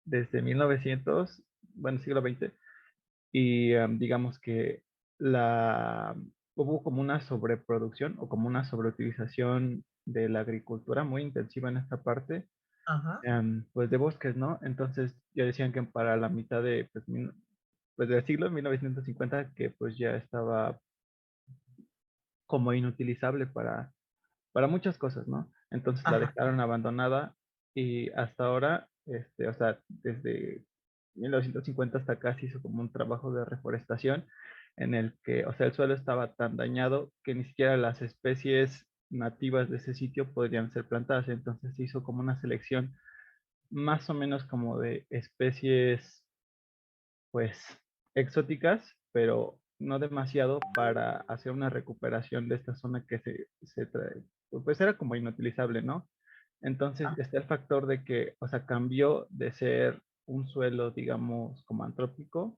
desde 1900, bueno, siglo XX, y digamos que hubo como una sobreproducción o como una sobreutilización de la agricultura muy intensiva en esta parte, Ajá. pues de bosques, ¿no? Entonces ya decían que para la mitad de, pues del siglo 1950 que pues ya estaba como inutilizable para muchas cosas, ¿no? Entonces la Ajá. dejaron abandonada y hasta ahora, o sea, desde 1950 hasta acá se hizo como un trabajo de reforestación en el que, o sea, el suelo estaba tan dañado que ni siquiera las especies nativas de ese sitio podrían ser plantadas. Entonces se hizo como una selección más o menos como de especies, pues, exóticas, pero no demasiado para hacer una recuperación de esta zona que pues era como inutilizable, ¿no? Entonces está el factor de que, o sea, cambió de ser un suelo, digamos, como antrópico,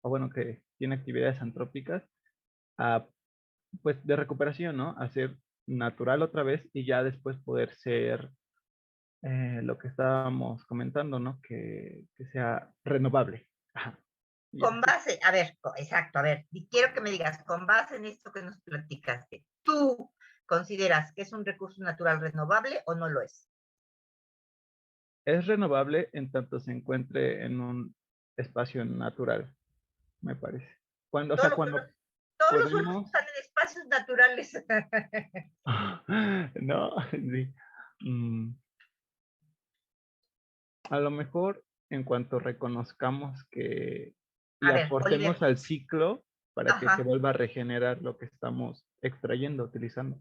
o bueno, que tiene actividades antrópicas, a, pues, de recuperación, ¿no? A ser natural otra vez y ya después poder ser lo que estábamos comentando, ¿no? Que sea renovable. Ajá. Con base, a ver, exacto, a ver, y quiero que me digas, con base en esto que nos platicaste, ¿tú consideras que es un recurso natural renovable o no lo es? Es renovable en tanto se encuentre en un espacio natural, me parece. Cuando, o sea, cuando Todos los suelos podemos... están en espacios naturales. No, sí. A lo mejor en cuanto reconozcamos que A le ver, Oliver. aportemos al ciclo para que se Ajá. vuelva a regenerar lo que estamos extrayendo, utilizando.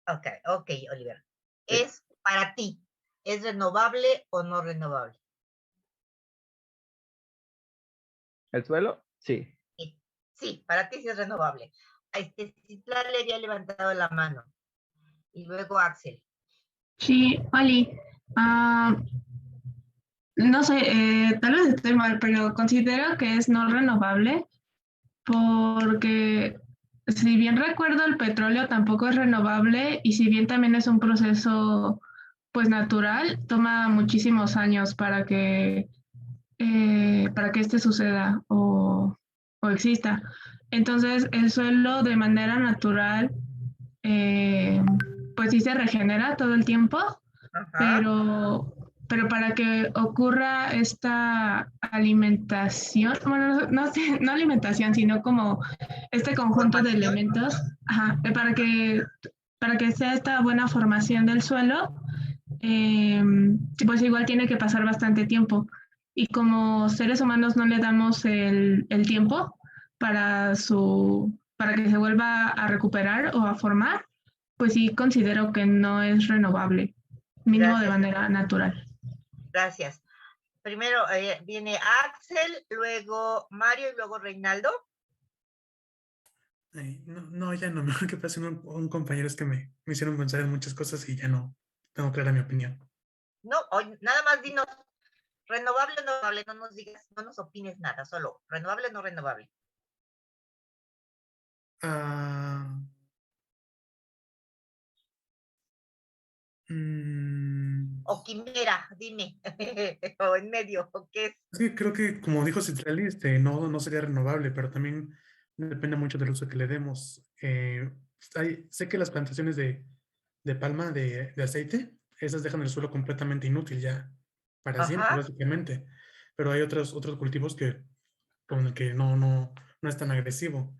Ok, Oliver. Sí. Es para ti, ¿es renovable o no renovable? ¿El suelo? Sí. Sí, para ti sí es renovable. Citlal le había levantado la mano. Y luego Axel. Sí, Oli. No sé, tal vez estoy mal, pero considero que es no renovable porque si bien recuerdo el petróleo tampoco es renovable y si bien también es un proceso pues natural, toma muchísimos años para que este suceda o exista. Entonces el suelo de manera natural pues sí se regenera todo el tiempo, pero para que ocurra esta alimentación, bueno, no alimentación, sino como este conjunto de elementos, para que sea esta buena formación del suelo, pues igual tiene que pasar bastante tiempo. y como seres humanos no le damos el tiempo para que se vuelva a recuperar o a formar, pues sí considero que no es renovable, mínimo de Gracias. manera natural. Gracias. Primero viene Axel, luego Mario y luego Reinaldo. No, ya no. Mejor que pase un compañero, es que me hicieron pensar en muchas cosas y ya no tengo clara mi opinión. No, nada más dinos renovable o no renovable, no nos digas, no nos opines nada, solo renovable o no renovable. O quimera, dime, o en medio, ¿o qué es? Es que creo que, como dijo Citlali, no sería renovable, pero también depende mucho del uso que le demos. Sé que las plantaciones de palma de aceite, esas dejan el suelo completamente inútil ya, para siempre, Ajá. básicamente. Pero hay otros cultivos con el que no es tan agresivo.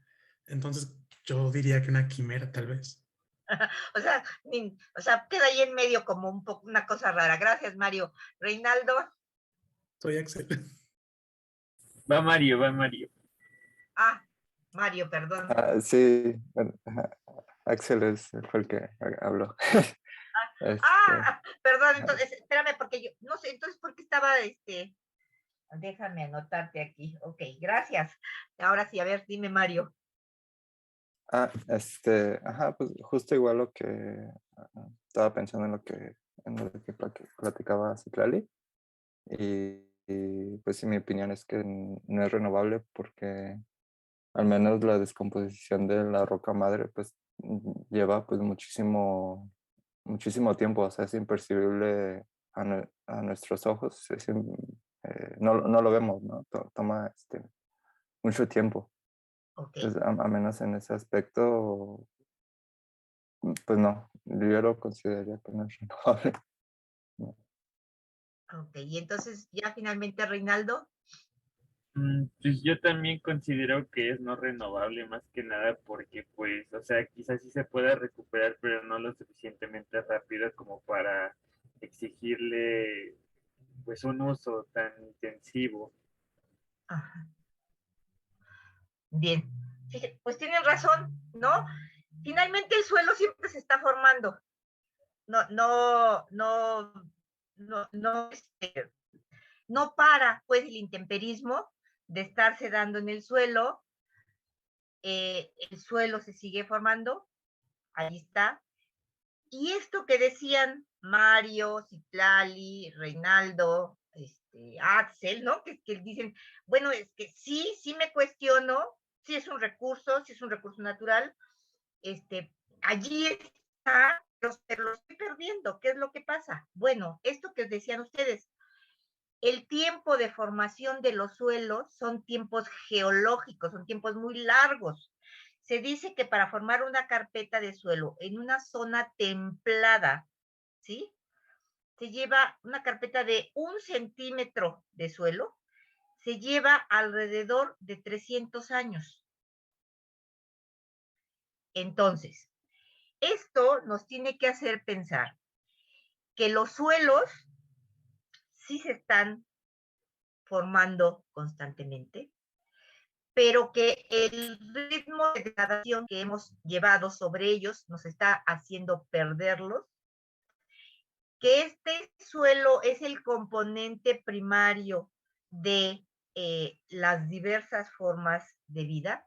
Entonces, yo diría que una quimera, tal vez. O sea, queda ahí en medio como un poco una cosa rara. Gracias, Mario. Reinaldo. Soy Axel. Va Mario, va Mario. Ah, Mario, perdón. Sí, bueno, Axel fue el que habló. Perdón, entonces, espérame, porque yo, no sé, entonces, ¿por qué estaba, déjame anotarte aquí. Ok, gracias. Ahora sí, a ver, dime, Mario. Pues justo igual lo que estaba pensando en lo que platicaba Citlali. Y pues sí, mi opinión es que no es renovable porque al menos la descomposición de la roca madre pues lleva pues muchísimo tiempo, o sea, es imperceptible a nuestros ojos, no lo vemos, ¿no? Toma mucho tiempo. Okay. Entonces, a menos en ese aspecto, pues no, yo lo consideraría que no es renovable. No. Ok, y entonces ya finalmente, Reinaldo. Pues yo también considero que es no renovable más que nada porque pues, o sea, quizás sí se pueda recuperar, pero no lo suficientemente rápido como para exigirle pues un uso tan intensivo. Ajá. Bien, pues tienen razón, ¿no? Finalmente el suelo siempre se está formando. No para pues el intemperismo de estarse dando en el suelo. El suelo se sigue formando, ahí está. Y esto que decían Mario, Citlali, Reinaldo, Axel, ¿no? Que dicen, bueno, es que sí me cuestiono, sí es un recurso natural, allí está, pero lo estoy perdiendo. ¿Qué es lo que pasa? Bueno, esto que decían ustedes, el tiempo de formación de los suelos son tiempos geológicos, son tiempos muy largos. Se dice que para formar una carpeta de suelo en una zona templada, ¿sí? Se lleva una carpeta de 1 centímetro de suelo, se lleva alrededor de 300 años. Entonces, esto nos tiene que hacer pensar que los suelos sí se están formando constantemente, pero que el ritmo de degradación que hemos llevado sobre ellos nos está haciendo perderlos, que este suelo es el componente primario de las diversas formas de vida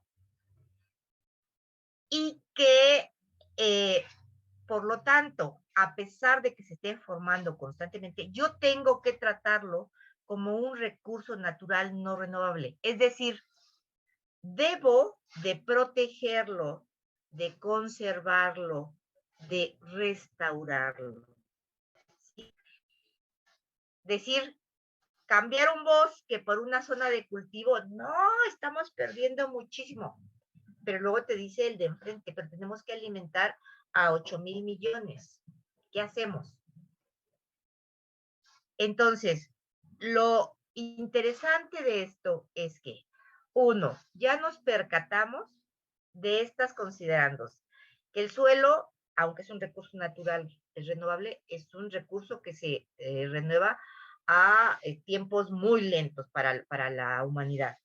y que, por lo tanto, a pesar de que se esté formando constantemente, yo tengo que tratarlo como un recurso natural no renovable. Es decir, debo de protegerlo, de conservarlo, de restaurarlo. ¿Sí? Decir, cambiar un bosque por una zona de cultivo, no, estamos perdiendo muchísimo. Pero luego te dice el de enfrente, pero tenemos que alimentar a 8,000 millones. ¿Qué hacemos? Entonces, lo interesante de esto es que, uno, ya nos percatamos de estas considerandos, que el suelo, aunque es un recurso natural, es renovable, es un recurso que se renueva a tiempos muy lentos para la humanidad.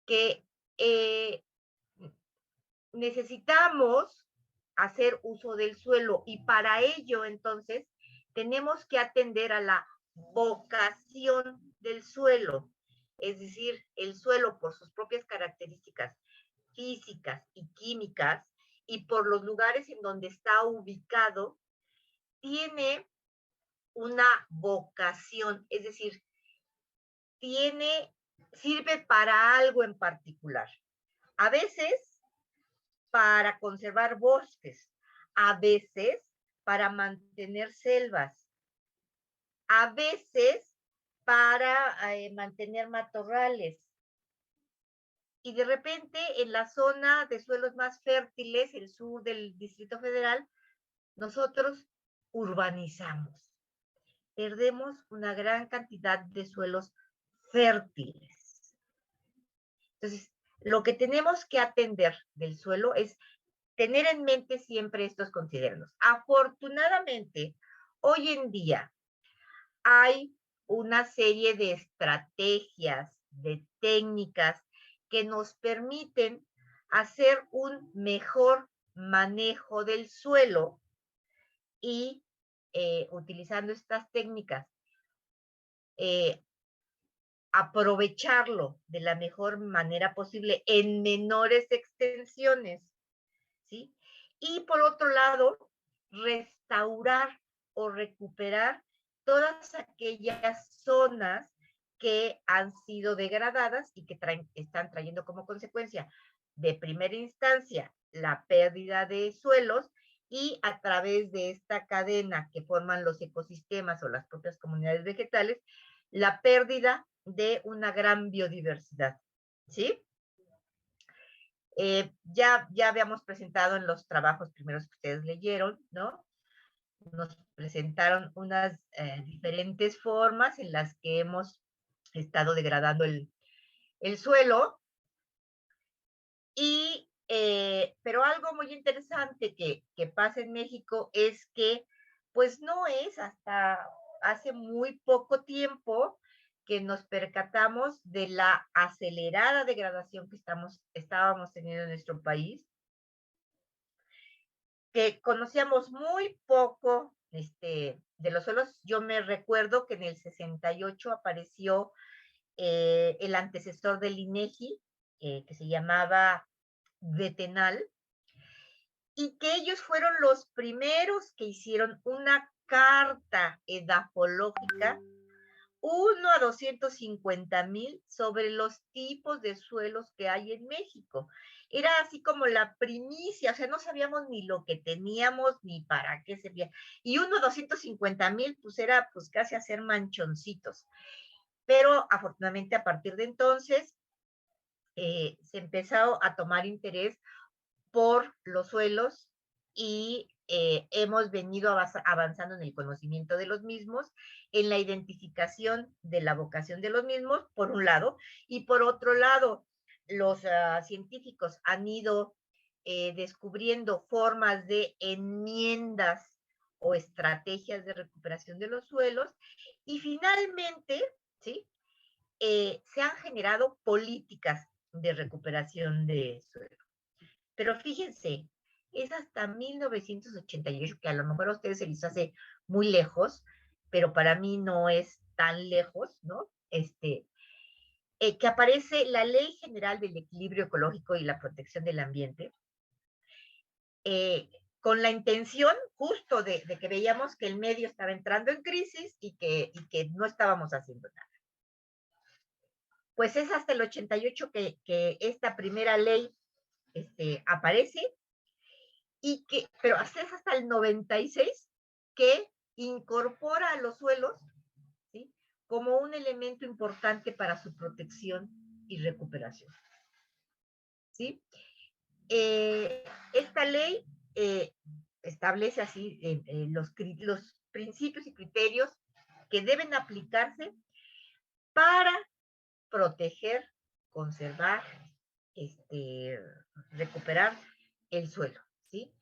Que necesitamos hacer uso del suelo y para ello entonces tenemos que atender a la vocación del suelo, es decir, el suelo por sus propias características físicas y químicas y por los lugares en donde está ubicado, tiene una vocación, es decir, sirve para algo en particular. A veces para conservar bosques, a veces para mantener selvas, a veces para mantener matorrales. Y de repente en la zona de suelos más fértiles, el sur del Distrito Federal, nosotros urbanizamos. Perdemos una gran cantidad de suelos fértiles. Entonces, lo que tenemos que atender del suelo es tener en mente siempre estos considerandos. Afortunadamente, hoy en día hay una serie de estrategias, de técnicas que nos permiten hacer un mejor manejo del suelo y utilizando estas técnicas, aprovecharlo de la mejor manera posible en menores extensiones, ¿sí? Y por otro lado, restaurar o recuperar todas aquellas zonas que han sido degradadas y que están trayendo como consecuencia de primera instancia la pérdida de suelos y a través de esta cadena que forman los ecosistemas o las propias comunidades vegetales, la pérdida de una gran biodiversidad, ¿sí? Ya habíamos presentado en los trabajos primeros que ustedes leyeron, ¿no? Nos presentaron unas diferentes formas en las que hemos estado degradando el suelo. Pero algo muy interesante que pasa en México es que, pues no es hasta hace muy poco tiempo que nos percatamos de la acelerada degradación que estábamos teniendo en nuestro país, que conocíamos muy poco de los suelos. Yo me recuerdo que en el 68 apareció el antecesor del INEGI, que se llamaba Detenal, y que ellos fueron los primeros que hicieron una carta edafológica 1 a 250,000 sobre los tipos de suelos que hay en México. Era así como la primicia, o sea, no sabíamos ni lo que teníamos ni para qué servía. Y 1 a 250,000, pues era pues casi hacer manchoncitos. Pero afortunadamente a partir de entonces se empezó a tomar interés por los suelos y hemos venido avanzando en el conocimiento de los mismos, en la identificación de la vocación de los mismos, por un lado, y por otro lado, los científicos han ido descubriendo formas de enmiendas o estrategias de recuperación de los suelos, y finalmente, ¿sí? Se han generado políticas de recuperación de suelo. Pero fíjense, es hasta 1988, que a lo mejor a ustedes se les hace muy lejos, pero para mí no es tan lejos, ¿no? Que aparece la Ley General del Equilibrio Ecológico y la Protección del Ambiente, con la intención justo de que veíamos que el medio estaba entrando en crisis y que no estábamos haciendo nada. Pues es hasta el 88 que esta primera ley aparece, pero es hasta el 96 que incorpora a los suelos, ¿sí?, como un elemento importante para su protección y recuperación, ¿sí? Esta ley establece así los principios y criterios que deben aplicarse para proteger, conservar, recuperar el suelo, ¿sí?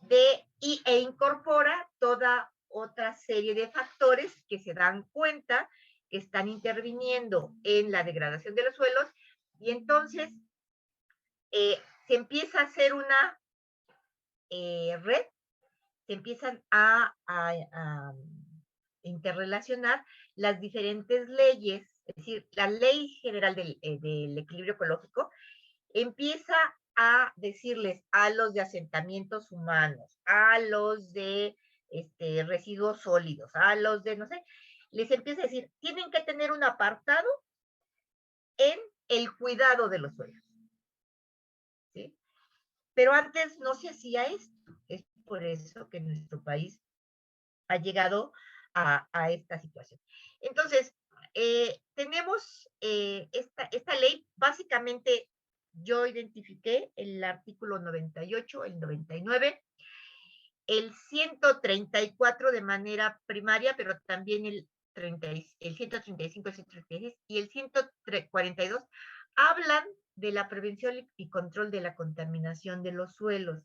E incorpora toda otra serie de factores que se dan cuenta que están interviniendo en la degradación de los suelos y entonces se empieza a hacer una red, se empiezan a interrelacionar las diferentes leyes, es decir, la ley general del equilibrio ecológico empieza a decirles a los de asentamientos humanos, a los de residuos sólidos, a los de, no sé, les empieza a decir, tienen que tener un apartado en el cuidado de los suelos. ¿Sí? Pero antes no se hacía esto. Es por eso que nuestro país ha llegado a esta situación. Entonces, tenemos esta ley, básicamente yo identifiqué el artículo 98, el 99, el 134 de manera primaria, pero también el 135, el 136 y el 142 hablan de la prevención y control de la contaminación de los suelos.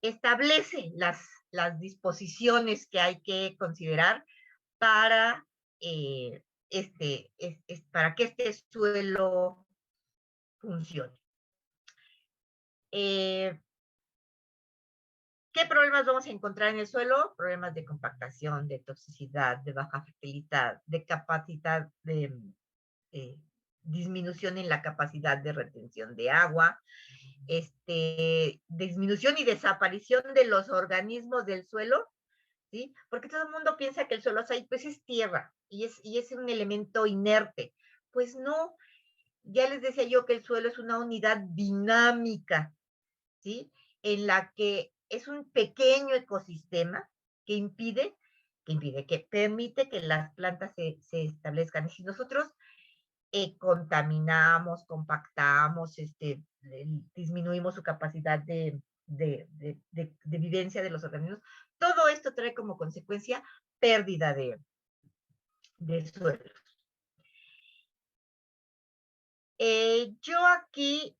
Establece las disposiciones que hay que considerar para, para que este suelo funcione. ¿Qué problemas vamos a encontrar en el suelo? Problemas de compactación, de toxicidad, de baja fertilidad, de capacidad de disminución en la capacidad de retención de agua, disminución y desaparición de los organismos del suelo, ¿sí? Porque todo el mundo piensa que el suelo pues es tierra y es un elemento inerte. Pues no, ya les decía yo que el suelo es una unidad dinámica, ¿sí? En la que es un pequeño ecosistema que permite que las plantas se establezcan. Y si nosotros contaminamos, compactamos, disminuimos su capacidad de vivencia de los organismos, todo esto trae como consecuencia pérdida de suelos. Yo aquí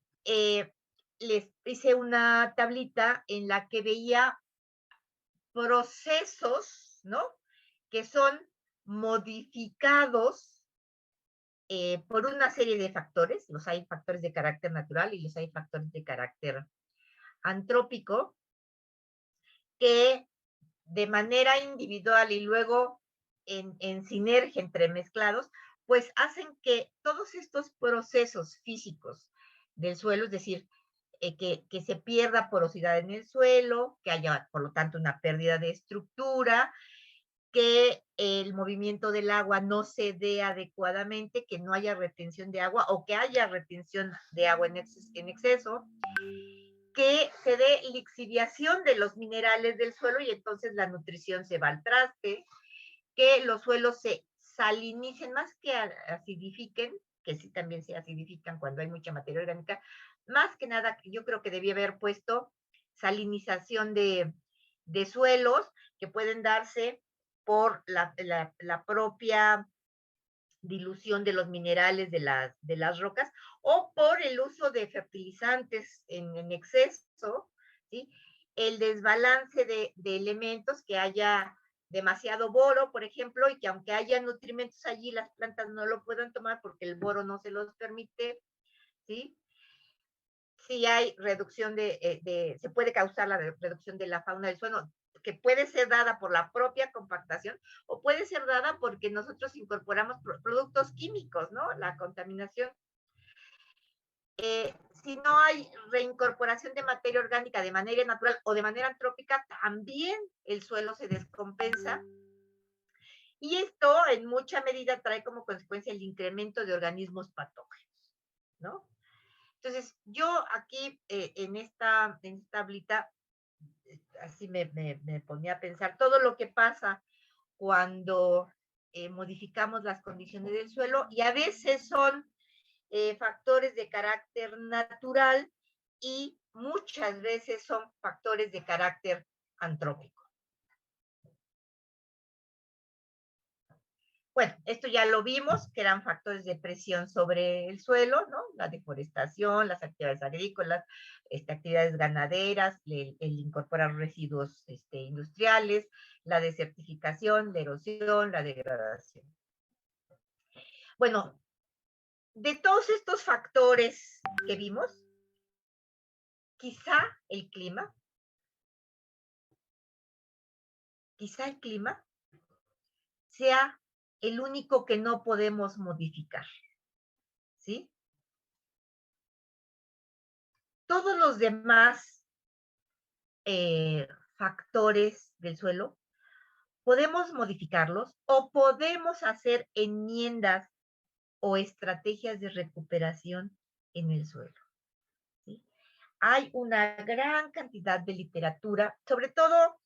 les hice una tablita en la que veía procesos, ¿no? Que son modificados por una serie de factores. Los hay factores de carácter natural y los hay factores de carácter antrópico, que de manera individual y luego en sinergia entremezclados, pues hacen que todos estos procesos físicos del suelo, es decir, que se pierda porosidad en el suelo, que haya, por lo tanto, una pérdida de estructura, que el movimiento del agua no se dé adecuadamente, que no haya retención de agua o que haya retención de agua en exceso, que se dé lixiviación de los minerales del suelo y entonces la nutrición se va al traste, que los suelos se salinicen más que acidifiquen, que sí también se acidifican cuando hay mucha materia orgánica. Más que nada, yo creo que debía haber puesto salinización de suelos que pueden darse por la propia dilución de los minerales de las rocas o por el uso de fertilizantes en exceso, ¿sí? El desbalance de elementos, que haya demasiado boro, por ejemplo, y que aunque haya nutrimentos allí, las plantas no lo puedan tomar porque el boro no se los permite, ¿sí? Si hay reducción se puede causar la reducción de la fauna del suelo, que puede ser dada por la propia compactación o puede ser dada porque nosotros incorporamos productos químicos, ¿no? La contaminación. Si no hay reincorporación de materia orgánica de manera natural o de manera antrópica, también el suelo se descompensa. Y esto en mucha medida trae como consecuencia el incremento de organismos patógenos, ¿no? Entonces, yo aquí en esta tablita, así me ponía a pensar todo lo que pasa cuando modificamos las condiciones del suelo y a veces son factores de carácter natural y muchas veces son factores de carácter antrópico. Bueno, esto ya lo vimos, que eran factores de presión sobre el suelo, ¿no? La deforestación, las actividades agrícolas, actividades ganaderas, el incorporar residuos industriales, la desertificación, la erosión, la degradación. Bueno, de todos estos factores que vimos, quizá el clima sea el único que no podemos modificar, ¿sí? Todos los demás factores del suelo podemos modificarlos o podemos hacer enmiendas o estrategias de recuperación en el suelo, ¿sí? Hay una gran cantidad de literatura, sobre todo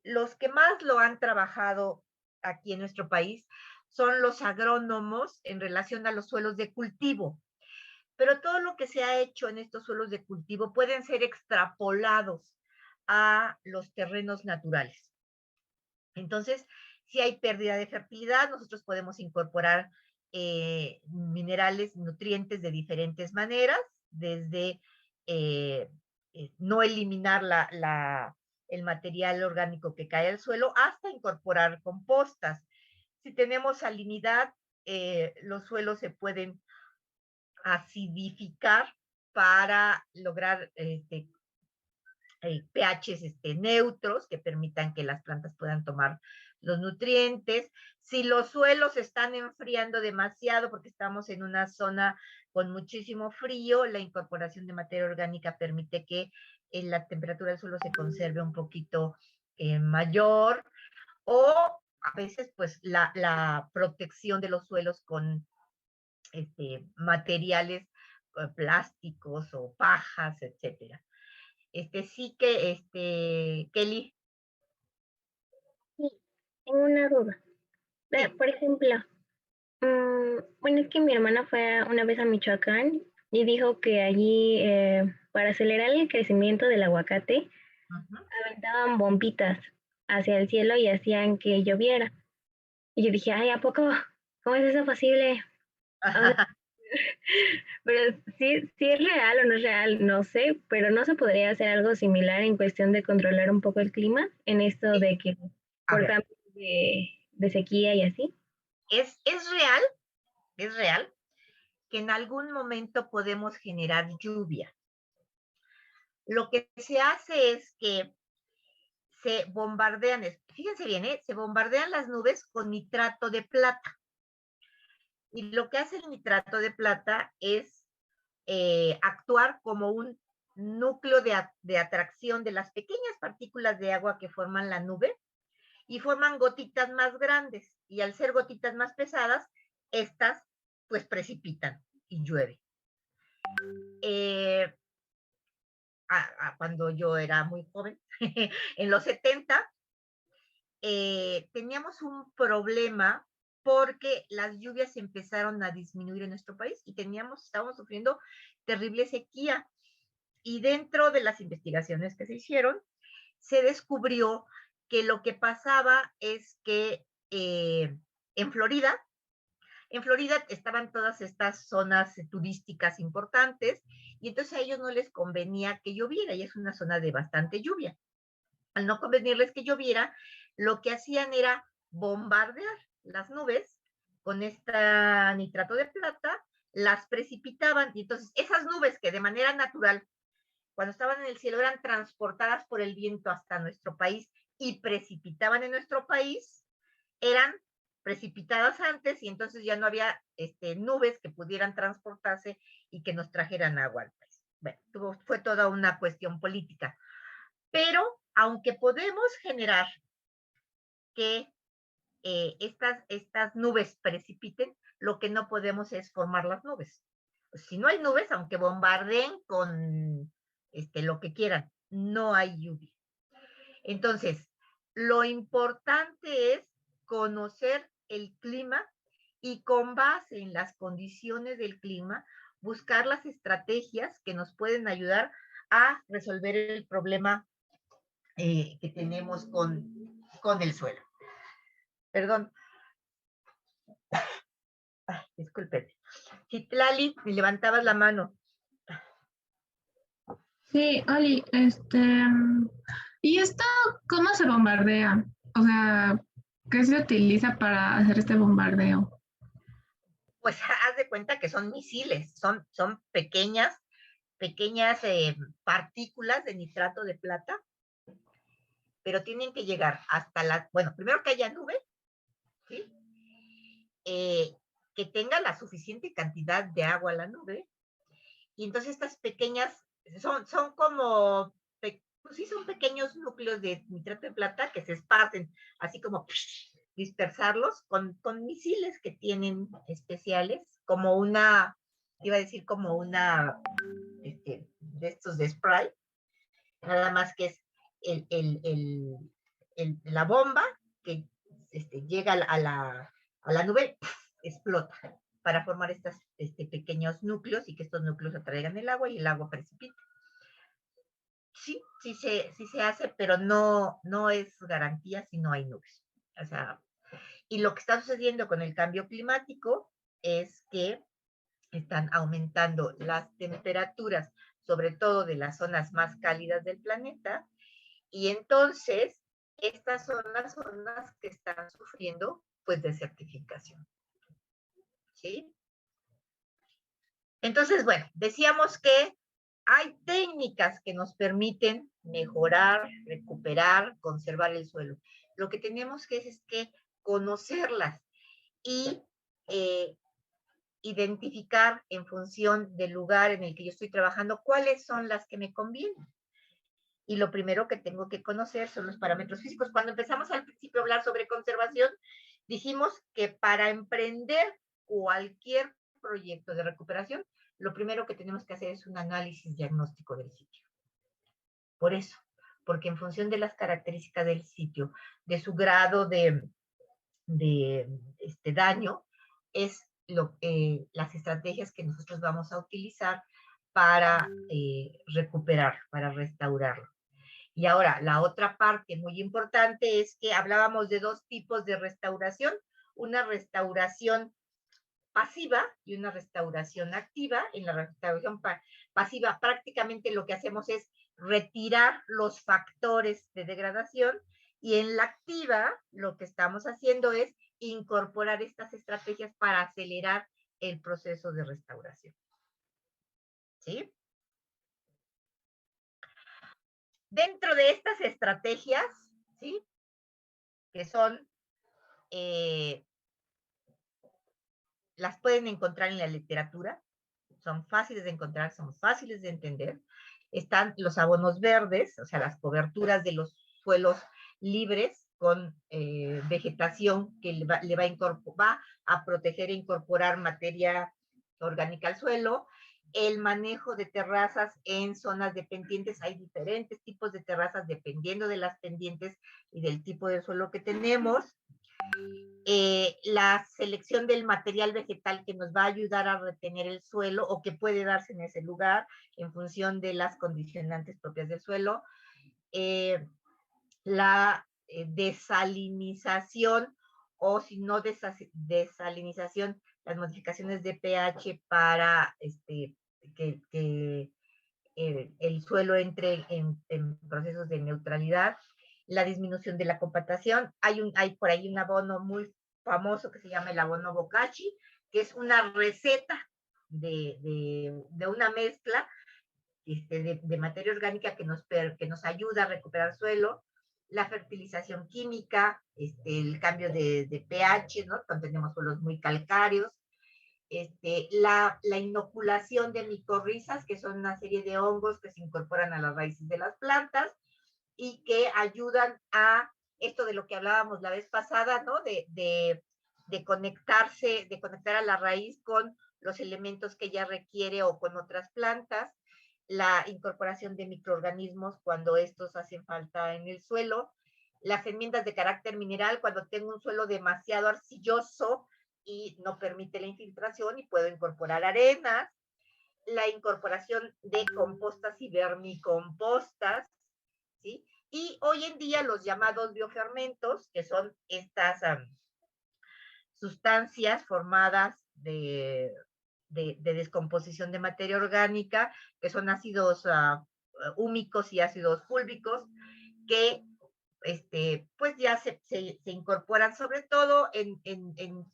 los que más lo han trabajado aquí en nuestro país son los agrónomos en relación a los suelos de cultivo. Pero todo lo que se ha hecho en estos suelos de cultivo pueden ser extrapolados a los terrenos naturales. Entonces, si hay pérdida de fertilidad, nosotros podemos incorporar minerales, nutrientes de diferentes maneras, desde no eliminar el material orgánico que cae al suelo hasta incorporar compostas. Si tenemos salinidad, los suelos se pueden acidificar para lograr pHs neutros que permitan que las plantas puedan tomar los nutrientes. Si los suelos se están enfriando demasiado porque estamos en una zona con muchísimo frío, la incorporación de materia orgánica permite que la temperatura del suelo se conserve un poquito mayor, o a veces pues la protección de los suelos con materiales plásticos o pajas, etcétera. Sí que, Kelly. Sí, tengo una duda. Sí. Por ejemplo, bueno, es que mi hermana fue una vez a Michoacán y dijo que allí, para acelerar el crecimiento del aguacate, aventaban bombitas hacia el cielo y hacían que lloviera. Y yo dije, ay, ¿a poco? ¿Cómo es eso posible? O sea, pero sí es real o no es real, no sé, pero no se podría hacer algo similar en cuestión de controlar un poco el clima, en esto de que por cambios de sequía y así. Es real que en algún momento podemos generar lluvia. Lo que se hace es que se bombardean, fíjense bien, se bombardean las nubes con nitrato de plata. Y lo que hace el nitrato de plata es actuar como un núcleo de atracción de las pequeñas partículas de agua que forman la nube y forman gotitas más grandes. Y al ser gotitas más pesadas, estas pues precipitan y llueve. Cuando yo era muy joven, en los 70, teníamos un problema porque las lluvias empezaron a disminuir en nuestro país y estábamos sufriendo terrible sequía. Y dentro de las investigaciones que se hicieron, se descubrió que lo que pasaba es que en Florida estaban todas estas zonas turísticas importantes y entonces a ellos no les convenía que lloviera y es una zona de bastante lluvia. Al no convenirles que lloviera, lo que hacían era bombardear las nubes con este nitrato de plata, las precipitaban y entonces esas nubes que de manera natural, cuando estaban en el cielo, eran transportadas por el viento hasta nuestro país y precipitaban en nuestro país, eran precipitadas antes y entonces ya no había nubes que pudieran transportarse y que nos trajeran agua al país. Bueno, fue toda una cuestión política. Pero aunque podemos generar que estas nubes precipiten, lo que no podemos es formar las nubes. Si no hay nubes, aunque bombardeen con lo que quieran, no hay lluvia. Entonces, lo importante es conocer el clima y con base en las condiciones del clima, buscar las estrategias que nos pueden ayudar a resolver el problema que tenemos con el suelo. Perdón. Disculpen. Citlali, me levantabas la mano. Sí, Oli, ¿y esto cómo se bombardea? O sea, ¿qué se utiliza para hacer este bombardeo? Pues haz de cuenta que son misiles, son pequeñas partículas de nitrato de plata, pero tienen que llegar hasta bueno, primero que haya nube, ¿sí? Que tenga la suficiente cantidad de agua la nube, y entonces estas pequeñas son como, pues sí, son pequeños núcleos de nitrato de plata que se esparcen, así como dispersarlos con misiles que tienen especiales, como iba a decir como una, de estos de spray, nada más que es la bomba que llega a la nube, explota para formar estos pequeños núcleos y que estos núcleos atraigan el agua y el agua precipita. Sí se hace, pero no es garantía si no hay nubes. O sea, y lo que está sucediendo con el cambio climático es que están aumentando las temperaturas, sobre todo de las zonas más cálidas del planeta, y entonces estas son las zonas que están sufriendo pues desertificación. ¿Sí? Entonces, bueno, decíamos que hay técnicas que nos permiten mejorar, recuperar, conservar el suelo. Lo que tenemos que es que conocerlas y identificar en función del lugar en el que yo estoy trabajando cuáles son las que me convienen. Y lo primero que tengo que conocer son los parámetros físicos. Cuando empezamos al principio a hablar sobre conservación, dijimos que para emprender cualquier proyecto de recuperación, lo primero que tenemos que hacer es un análisis diagnóstico del sitio. Por eso, porque en función de las características del sitio, de su grado de daño, es las estrategias que nosotros vamos a utilizar para recuperar, para restaurarlo. Y ahora, la otra parte muy importante es que hablábamos de dos tipos de restauración, una restauración pasiva y una restauración activa. En la restauración pasiva prácticamente lo que hacemos es retirar los factores de degradación, y en la activa lo que estamos haciendo es incorporar estas estrategias para acelerar el proceso de restauración. ¿Sí? Dentro de estas estrategias, ¿sí?, que son, las pueden encontrar en la literatura, son fáciles de encontrar, son fáciles de entender. Están los abonos verdes, o sea, las coberturas de los suelos libres con vegetación que va a proteger e incorporar materia orgánica al suelo. El manejo de terrazas en zonas de pendientes. Hay diferentes tipos de terrazas dependiendo de las pendientes y del tipo de suelo que tenemos. La selección del material vegetal que nos va a ayudar a retener el suelo o que puede darse en ese lugar en función de las condicionantes propias del suelo. La desalinización, o si no desalinización, las modificaciones de pH para que el suelo entre en procesos de neutralidad. La disminución de la compactación. Hay por ahí un abono muy famoso que se llama el abono Bokashi, que es una receta de una mezcla de materia orgánica que nos ayuda a recuperar suelo. La fertilización química, el cambio de pH, ¿no?, cuando tenemos suelos muy calcáreos. La inoculación de micorrizas, que son una serie de hongos que se incorporan a las raíces de las plantas y que ayudan a esto de lo que hablábamos la vez pasada, ¿no?, de conectar a la raíz con los elementos que ella requiere o con otras plantas. La incorporación de microorganismos cuando estos hacen falta en el suelo. Las enmiendas de carácter mineral cuando tengo un suelo demasiado arcilloso y no permite la infiltración y puedo incorporar arenas. La incorporación de compostas y vermicompostas, ¿sí? Y hoy en día los llamados biofermentos, que son estas sustancias formadas descomposición de materia orgánica, que son ácidos húmicos y ácidos fúlvicos, que pues ya se incorporan sobre todo en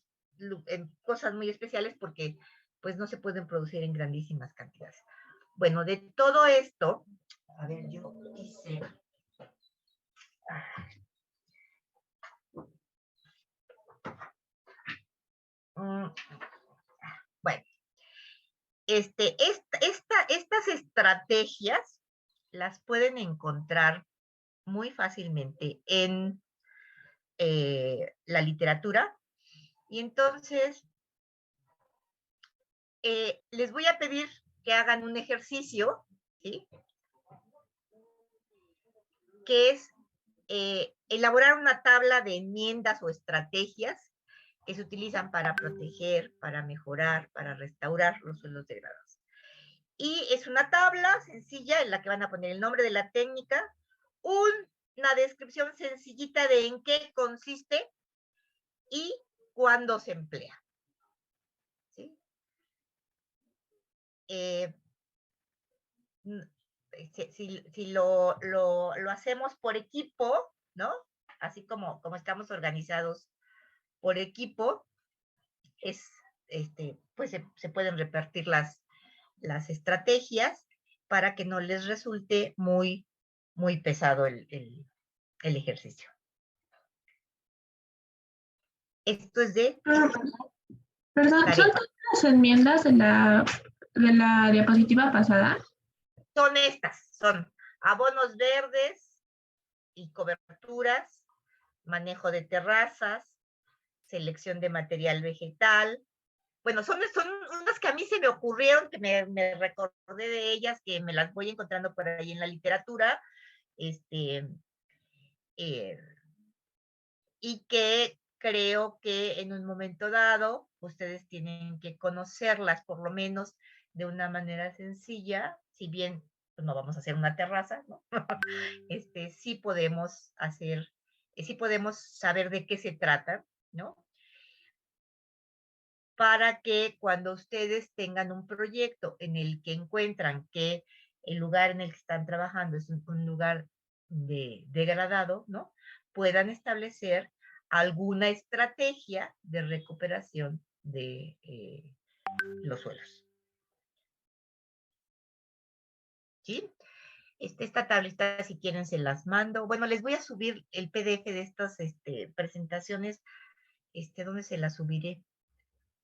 cosas muy especiales porque pues no se pueden producir en grandísimas cantidades. Bueno, de todo esto, a ver, yo hice... Bueno, estas estrategias las pueden encontrar muy fácilmente en la literatura. Y entonces, les voy a pedir que hagan un ejercicio, ¿sí? Que es elaborar una tabla de enmiendas o estrategias que se utilizan para proteger, para mejorar, para restaurar los suelos degradados. Y es una tabla sencilla en la que van a poner el nombre de la técnica, una descripción sencillita de en qué consiste y cuándo se emplea. ¿Sí? Si lo hacemos por equipo, ¿no? Así como estamos organizados por equipo, pues se pueden repartir las estrategias para que no les resulte muy pesado el ejercicio. Esto es de... Perdón, ¿son todas las enmiendas de la diapositiva pasada? Son estas, son abonos verdes y coberturas, manejo de terrazas, selección de material vegetal. Bueno, son unas que a mí se me ocurrieron, que me recordé de ellas, que me las voy encontrando por ahí en la literatura, y que creo que en un momento dado ustedes tienen que conocerlas, por lo menos de una manera sencilla, si bien pues, no vamos a hacer una terraza, ¿no? Sí podemos saber de qué se trata, ¿no? Para que cuando ustedes tengan un proyecto en el que encuentran que el lugar en el que están trabajando es un lugar degradado, ¿no? Puedan establecer alguna estrategia de recuperación de los suelos. ¿Sí? Esta tablita, si quieren, se las mando. Bueno, les voy a subir el PDF de estas presentaciones. ¿Dónde se las subiré?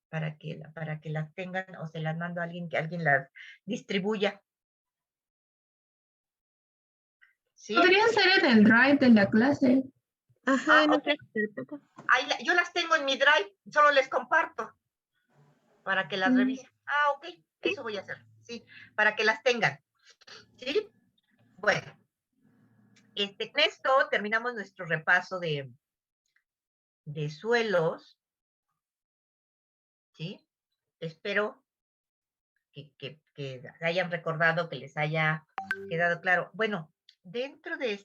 Para que las tengan, o se las mando a alguien, que alguien las distribuya. ¿Sí? Podría ser en el Drive de la clase. Ajá, no okay. Yo las tengo en mi Drive, solo les comparto para que las revisen. Ok, eso voy a hacer, sí, para que las tengan. ¿Sí? Bueno, con esto terminamos nuestro repaso de suelos. ¿Sí? Espero que hayan recordado, que les haya quedado claro. Bueno, dentro de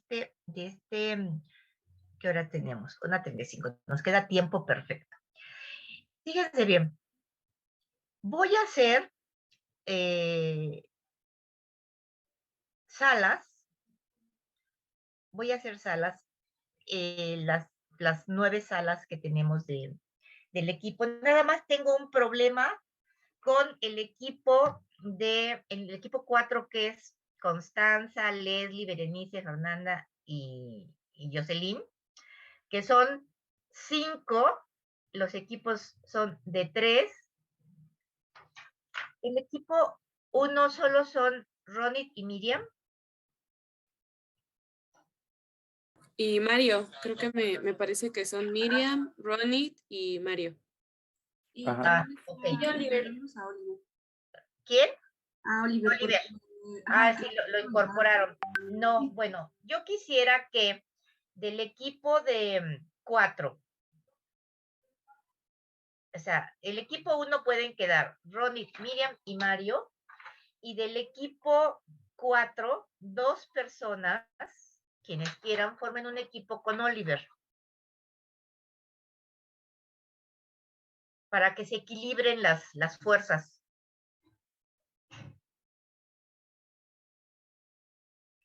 ¿qué hora tenemos? 1:35. Nos queda tiempo perfecto. Fíjense bien. Voy a hacer salas. Voy a hacer salas, las 9 salas que tenemos del equipo. Nada más tengo un problema con el equipo 4, que es Constanza, Leslie, Berenice, Fernanda y Jocelyn, que son 5, los equipos son de 3. El equipo 1 solo son Ronit y Miriam. Y Mario, creo que me parece que son Miriam, Ronit y Mario. Y Oliver. ¿Quién? Oliver. Sí, lo incorporaron. No, bueno, yo quisiera que del equipo de 4, o sea, el equipo 1 pueden quedar Ronit, Miriam y Mario, y del equipo 4, 2 personas, quienes quieran, formen un equipo con Oliver. para que se equilibren las fuerzas.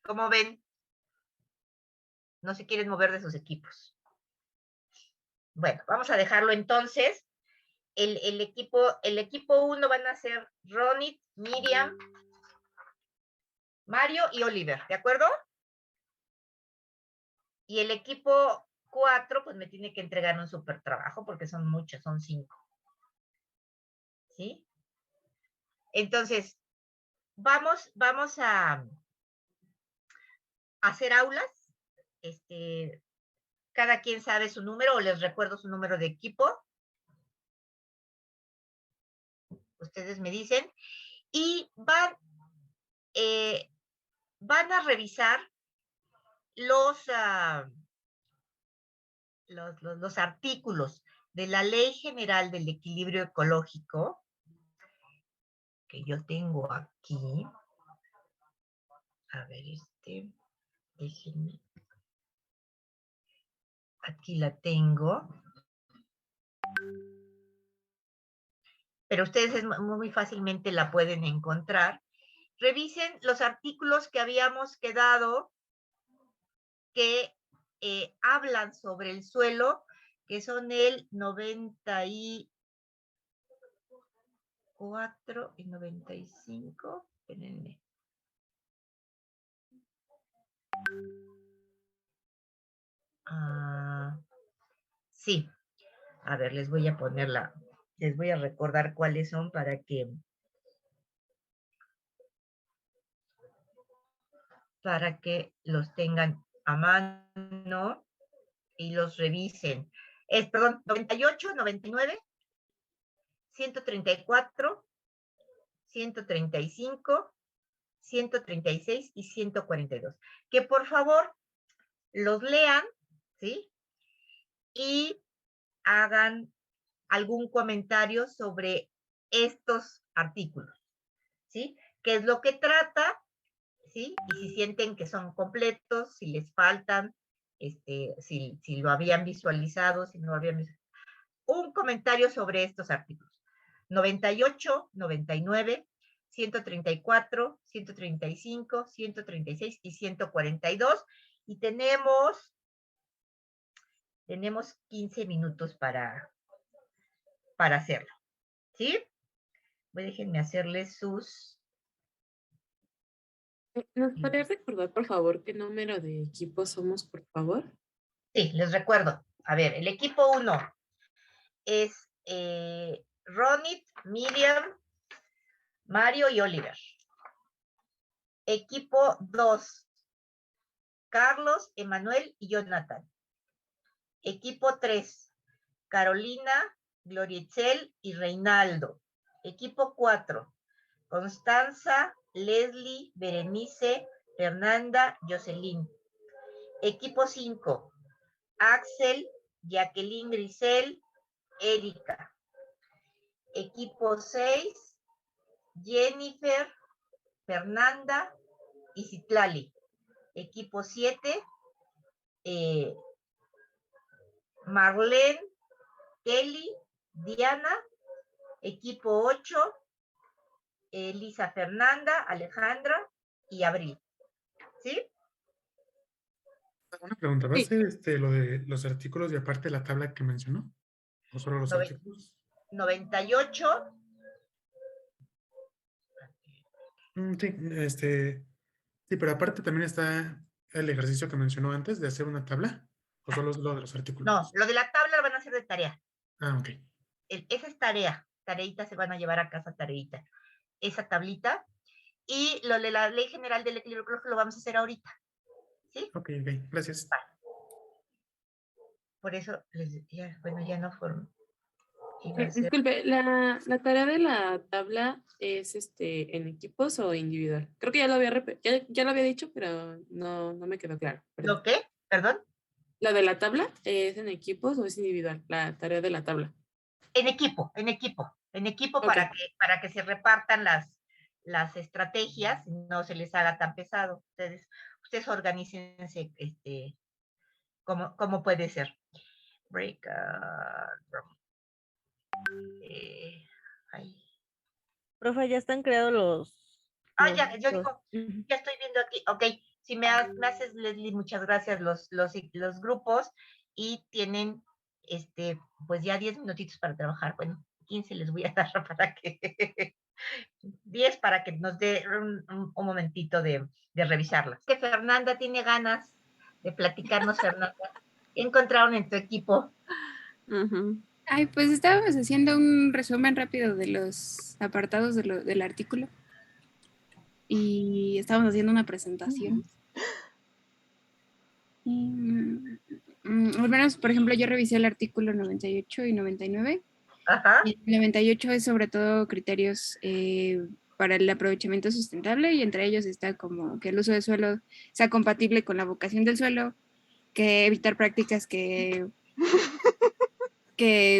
¿Cómo ven? No se quieren mover de sus equipos. Bueno, vamos a dejarlo entonces. El equipo 1 van a ser Ronit, Miriam, Mario y Oliver, ¿de acuerdo? Y el equipo 4, pues me tiene que entregar un súper trabajo porque son muchos, son 5. ¿Sí? Entonces, vamos a hacer aulas. Cada quien sabe su número, o les recuerdo su número de equipo. Ustedes me dicen. Y van a revisar los artículos de la Ley General del Equilibrio Ecológico, que yo tengo aquí. A ver, déjenme. Aquí la tengo. Pero ustedes muy fácilmente la pueden encontrar. Revisen los artículos que habíamos quedado que hablan sobre el suelo, que son el 94 y 95. Espérenme. Sí. A ver, les voy a recordar cuáles son para que los tengan a mano y los revisen. Perdón, 98, 99, 134, 135, 136 y 142. Que por favor los lean, ¿sí? Y hagan algún comentario sobre estos artículos, ¿sí? ¿Qué es lo que trata? ¿Sí? Y si sienten que son completos, si les faltan, si lo habían visualizado, si no lo habían visualizado. Un comentario sobre estos artículos. 98, 99, 134, 135, 136 y 142. Y tenemos 15 minutos para hacerlo. ¿Sí? Déjenme hacerles sus... ¿Nos podría recordar, por favor, qué número de equipos somos, por favor? Sí, les recuerdo. A ver, el equipo 1 es Ronit, Miriam, Mario y Oliver. Equipo 2, Carlos, Emanuel y Jonathan. Equipo 3, Carolina, Glorietzel y Reinaldo. Equipo 4, Constanza, Leslie, Berenice, Fernanda, Jocelyn. Equipo 5, Axel, Jacqueline, Grisel, Erika. Equipo 6, Jennifer, Fernanda y Citlali. Equipo 7, Marlene, Kelly, Diana. Equipo 8, Elisa Fernanda, Alejandra y Abril. ¿Sí? Una pregunta, ¿va a ser lo de los artículos y aparte la tabla que mencionó? ¿O solo los artículos? 98. Sí, pero aparte también está el ejercicio que mencionó antes de hacer una tabla, ¿o solo es lo de los artículos? No, lo de la tabla lo van a hacer de tarea. Ok. Esa es tarea. Tareita se van a llevar a casa, tareita. Esa tablita. Y lo de la Ley General del Equilibrio Ecológico lo vamos a hacer ahorita. ¿Sí? Ok, gracias. Vale. Por eso, ya no fueron. Disculpe, ¿la tarea de la tabla es en equipos o individual? Creo que ya lo había dicho, pero no me quedó claro. ¿Lo qué? ¿Perdón? ¿La de la tabla es en equipos o es individual? La tarea de la tabla. En equipo. Okay. para que se repartan las estrategias, no se les haga tan pesado. Ustedes organícense como puede ser. Break. Profa, ya están creados los... Ya, yo los- digo, Ujú. ya estoy viendo aquí. Ok, si me haces, Leslie, muchas gracias, los grupos, y tienen, pues ya 10 minutitos para trabajar. Bueno, 15 les voy a dar para que, 10 para que nos dé un momentito de revisarlas. Que Fernanda tiene ganas de platicarnos, Fernanda. ¿Qué encontraron en tu equipo? Ujú. Ay, pues estábamos haciendo un resumen rápido de los apartados del artículo y estábamos haciendo una presentación. Al menos, por ejemplo, yo revisé el artículo 98 y 99. Ajá. Y el 98 es sobre todo criterios para el aprovechamiento sustentable, y entre ellos está como que el uso de suelo sea compatible con la vocación del suelo, que evitar prácticas que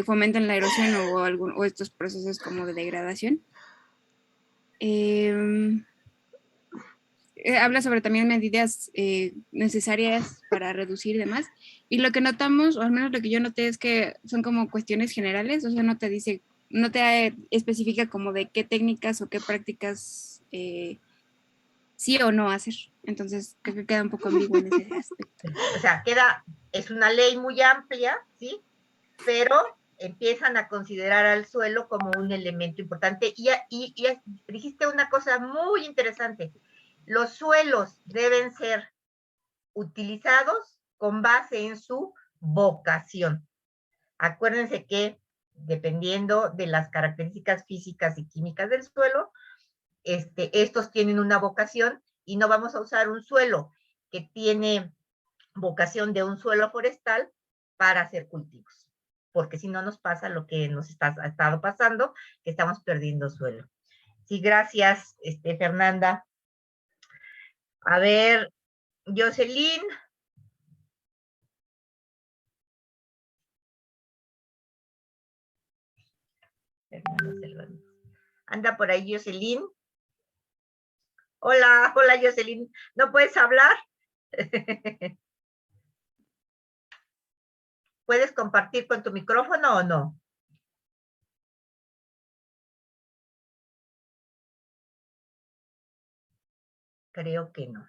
fomenten la erosión o estos procesos como de degradación. Habla sobre también medidas necesarias para reducir y demás. Y lo que notamos, o al menos lo que yo noté, es que son como cuestiones generales, o sea, no te dice, no te especifica como de qué técnicas o qué prácticas sí o no hacer. Entonces, creo que queda un poco ambiguo en ese aspecto. O sea, es una ley muy amplia, ¿sí? Pero empiezan a considerar al suelo como un elemento importante. Y dijiste una cosa muy interesante. Los suelos deben ser utilizados con base en su vocación. Acuérdense que dependiendo de las características físicas y químicas del suelo, estos tienen una vocación, y no vamos a usar un suelo que tiene vocación de un suelo forestal para hacer cultivos, porque si no nos pasa lo que nos ha estado pasando, que estamos perdiendo suelo. Sí, gracias, Fernanda. A ver, Jocelyn. Anda por ahí, Jocelyn. Hola, Jocelyn. ¿No puedes hablar? ¿Puedes compartir con tu micrófono o no? Creo que no.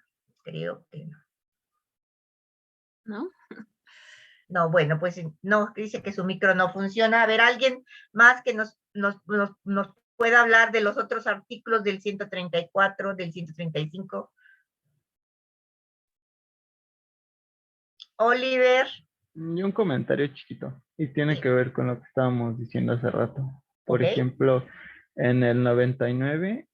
¿No? No, bueno, pues no, dice que su micro no funciona. A ver, alguien más que nos pueda hablar de los otros artículos del 134, del 135. Oliver. Y un comentario chiquito, y tiene que ver con lo que estábamos diciendo hace rato. Por ejemplo, en el 99,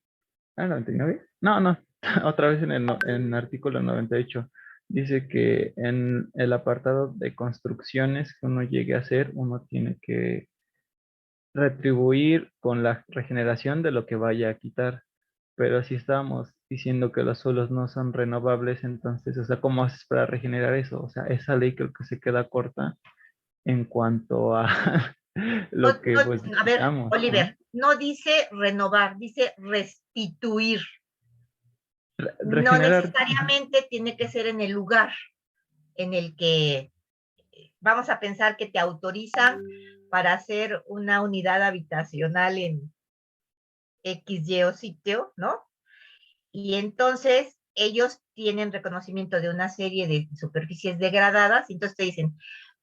¿99? No, otra vez en el artículo 98, dice que en el apartado de construcciones que uno llegue a hacer, uno tiene que retribuir con la regeneración de lo que vaya a quitar. Pero si estábamos diciendo que los suelos no son renovables, entonces, o sea, ¿cómo haces para regenerar eso? O sea, esa ley creo que se queda corta en cuanto a lo que pues A ver, necesitamos, Oliver, no dice renovar, dice restituir. No regenerar. necesariamente tiene que ser en el lugar en el que vamos a pensar que te autorizan para hacer una unidad habitacional en X, Y o sitio, ¿no? Y entonces ellos tienen reconocimiento de una serie de superficies degradadas, y entonces te dicen,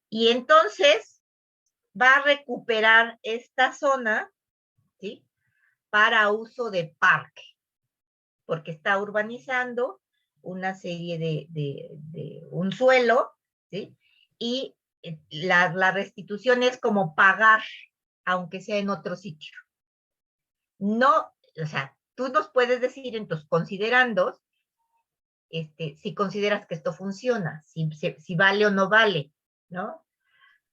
y entonces va a recuperar esta zona, ¿sí? Para uso de parque, porque está urbanizando una serie de un suelo, ¿sí? Y la restitución es como pagar, aunque sea en otro sitio. No, o sea, tú nos puedes decir en tus considerandos si consideras que esto funciona, si vale o no vale, ¿no?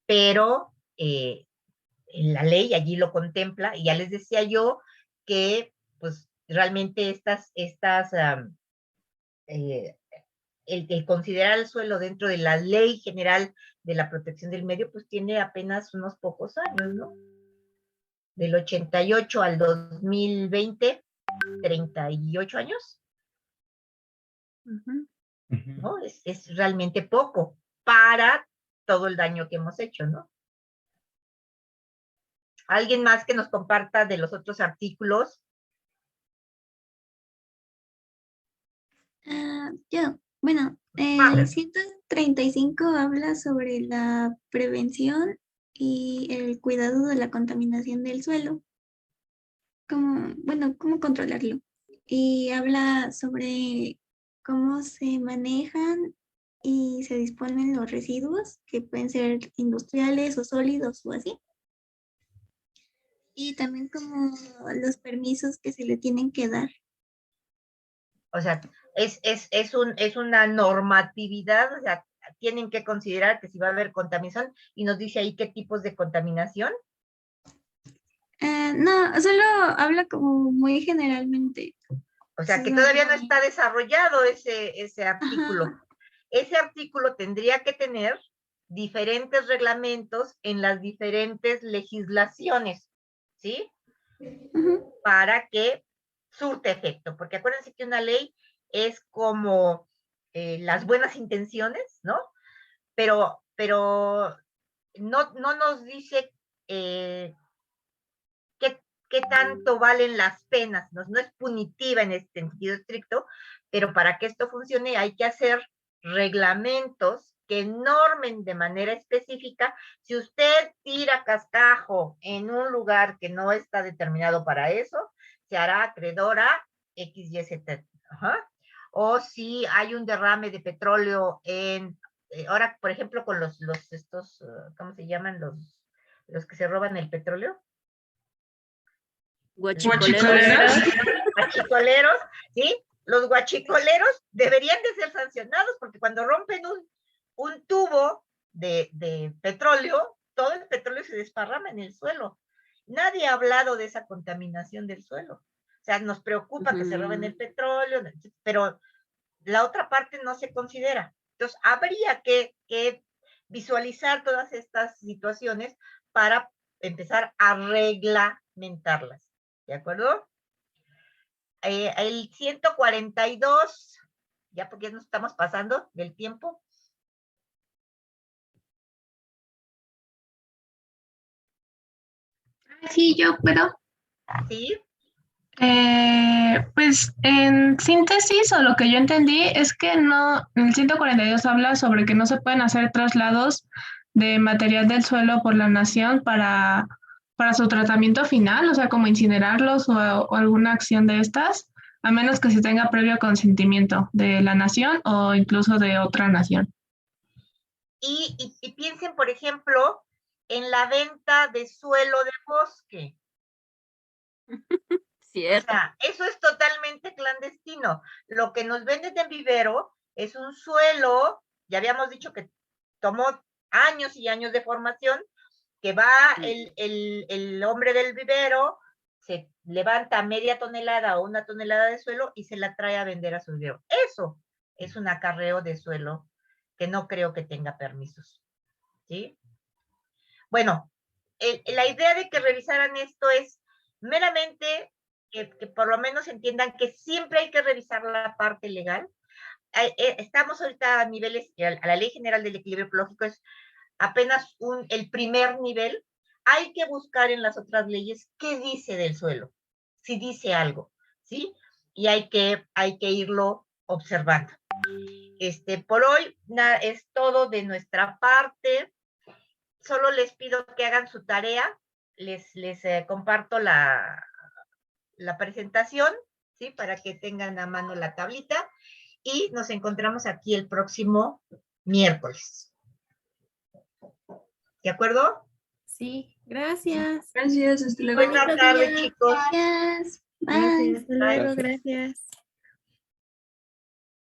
Pero en la ley allí lo contempla, y ya les decía yo que pues realmente el considerar el suelo dentro de la Ley General de la Protección del Medio, pues tiene apenas unos pocos años, ¿no? Del 88 al 2020, 38 años. ¿No? Es realmente poco para todo el daño que hemos hecho, ¿no? ¿Alguien más que nos comparta de los otros artículos Bueno, Vale. el 135 habla sobre la prevención y el cuidado de la contaminación del suelo. Cómo controlarlo. Y habla sobre cómo se manejan y se disponen los residuos, que pueden ser industriales o sólidos o así. Y también como los permisos que se le tienen que dar. O sea, es una normatividad, o sea, tienen que considerar que si va a haber contaminación y nos dice ahí qué tipos de contaminación. No, solo habla como muy generalmente. O sea, que todavía no está desarrollado ese artículo. Ajá. Ese artículo tendría que tener diferentes reglamentos en las diferentes legislaciones, ¿sí? Para que surte efecto, porque acuérdense que una ley es como las buenas intenciones, ¿no? Pero no nos dice qué tanto valen las penas, no es punitiva en este sentido estricto, pero para que esto funcione hay que hacer reglamentos que normen de manera específica. Si usted tira cascajo en un lugar que no está determinado para eso, se hará acreedor a X, Y, Z. O si hay un derrame de petróleo en, ahora, por ejemplo, con estos, ¿cómo se llaman? Los que se roban el petróleo. Guachicoleros. Guachicoleros, ¿sí? Los guachicoleros deberían de ser sancionados porque cuando rompen un tubo de petróleo, todo el petróleo se desparrama en el suelo. Nadie ha hablado de esa contaminación del suelo. O sea, nos preocupa que se roben el petróleo, pero la otra parte no se considera. Entonces, habría que visualizar todas estas situaciones para empezar a reglamentarlas. ¿De acuerdo? El 142, ya porque nos estamos pasando del tiempo. Sí, yo puedo. Sí. Pues en síntesis, o lo que yo entendí es que no, el 142 habla sobre que no se pueden hacer traslados de material del suelo por la nación para su tratamiento final, o sea, como incinerarlos o alguna acción de estas, a menos que se tenga previo consentimiento de la nación o incluso de otra nación. Y piensen, por ejemplo, en la venta de suelo de bosque. Cierto. O sea, eso es totalmente clandestino. Lo que nos venden en vivero es un suelo, ya habíamos dicho que tomó años y años de formación, que va el hombre del vivero, se levanta media tonelada o 1 tonelada de suelo y se la trae a vender a su vivero. Eso es un acarreo de suelo que no creo que tenga permisos. ¿Sí? Bueno, la idea de que revisaran esto es meramente que por lo menos entiendan que siempre hay que revisar la parte legal. Estamos ahorita a niveles, a la Ley General del Equilibrio Ecológico es apenas el primer nivel. Hay que buscar en las otras leyes qué dice del suelo, si dice algo, ¿sí? Y hay que irlo observando. Por hoy es todo de nuestra parte. Solo les pido que hagan su tarea. Les comparto la presentación, ¿sí? Para que tengan a mano la tablita. Y nos encontramos aquí el próximo miércoles. ¿De acuerdo? Sí, gracias. Gracias, hasta luego. Buenas tardes, chicos. Gracias. Gracias, hasta luego, Gracias. gracias.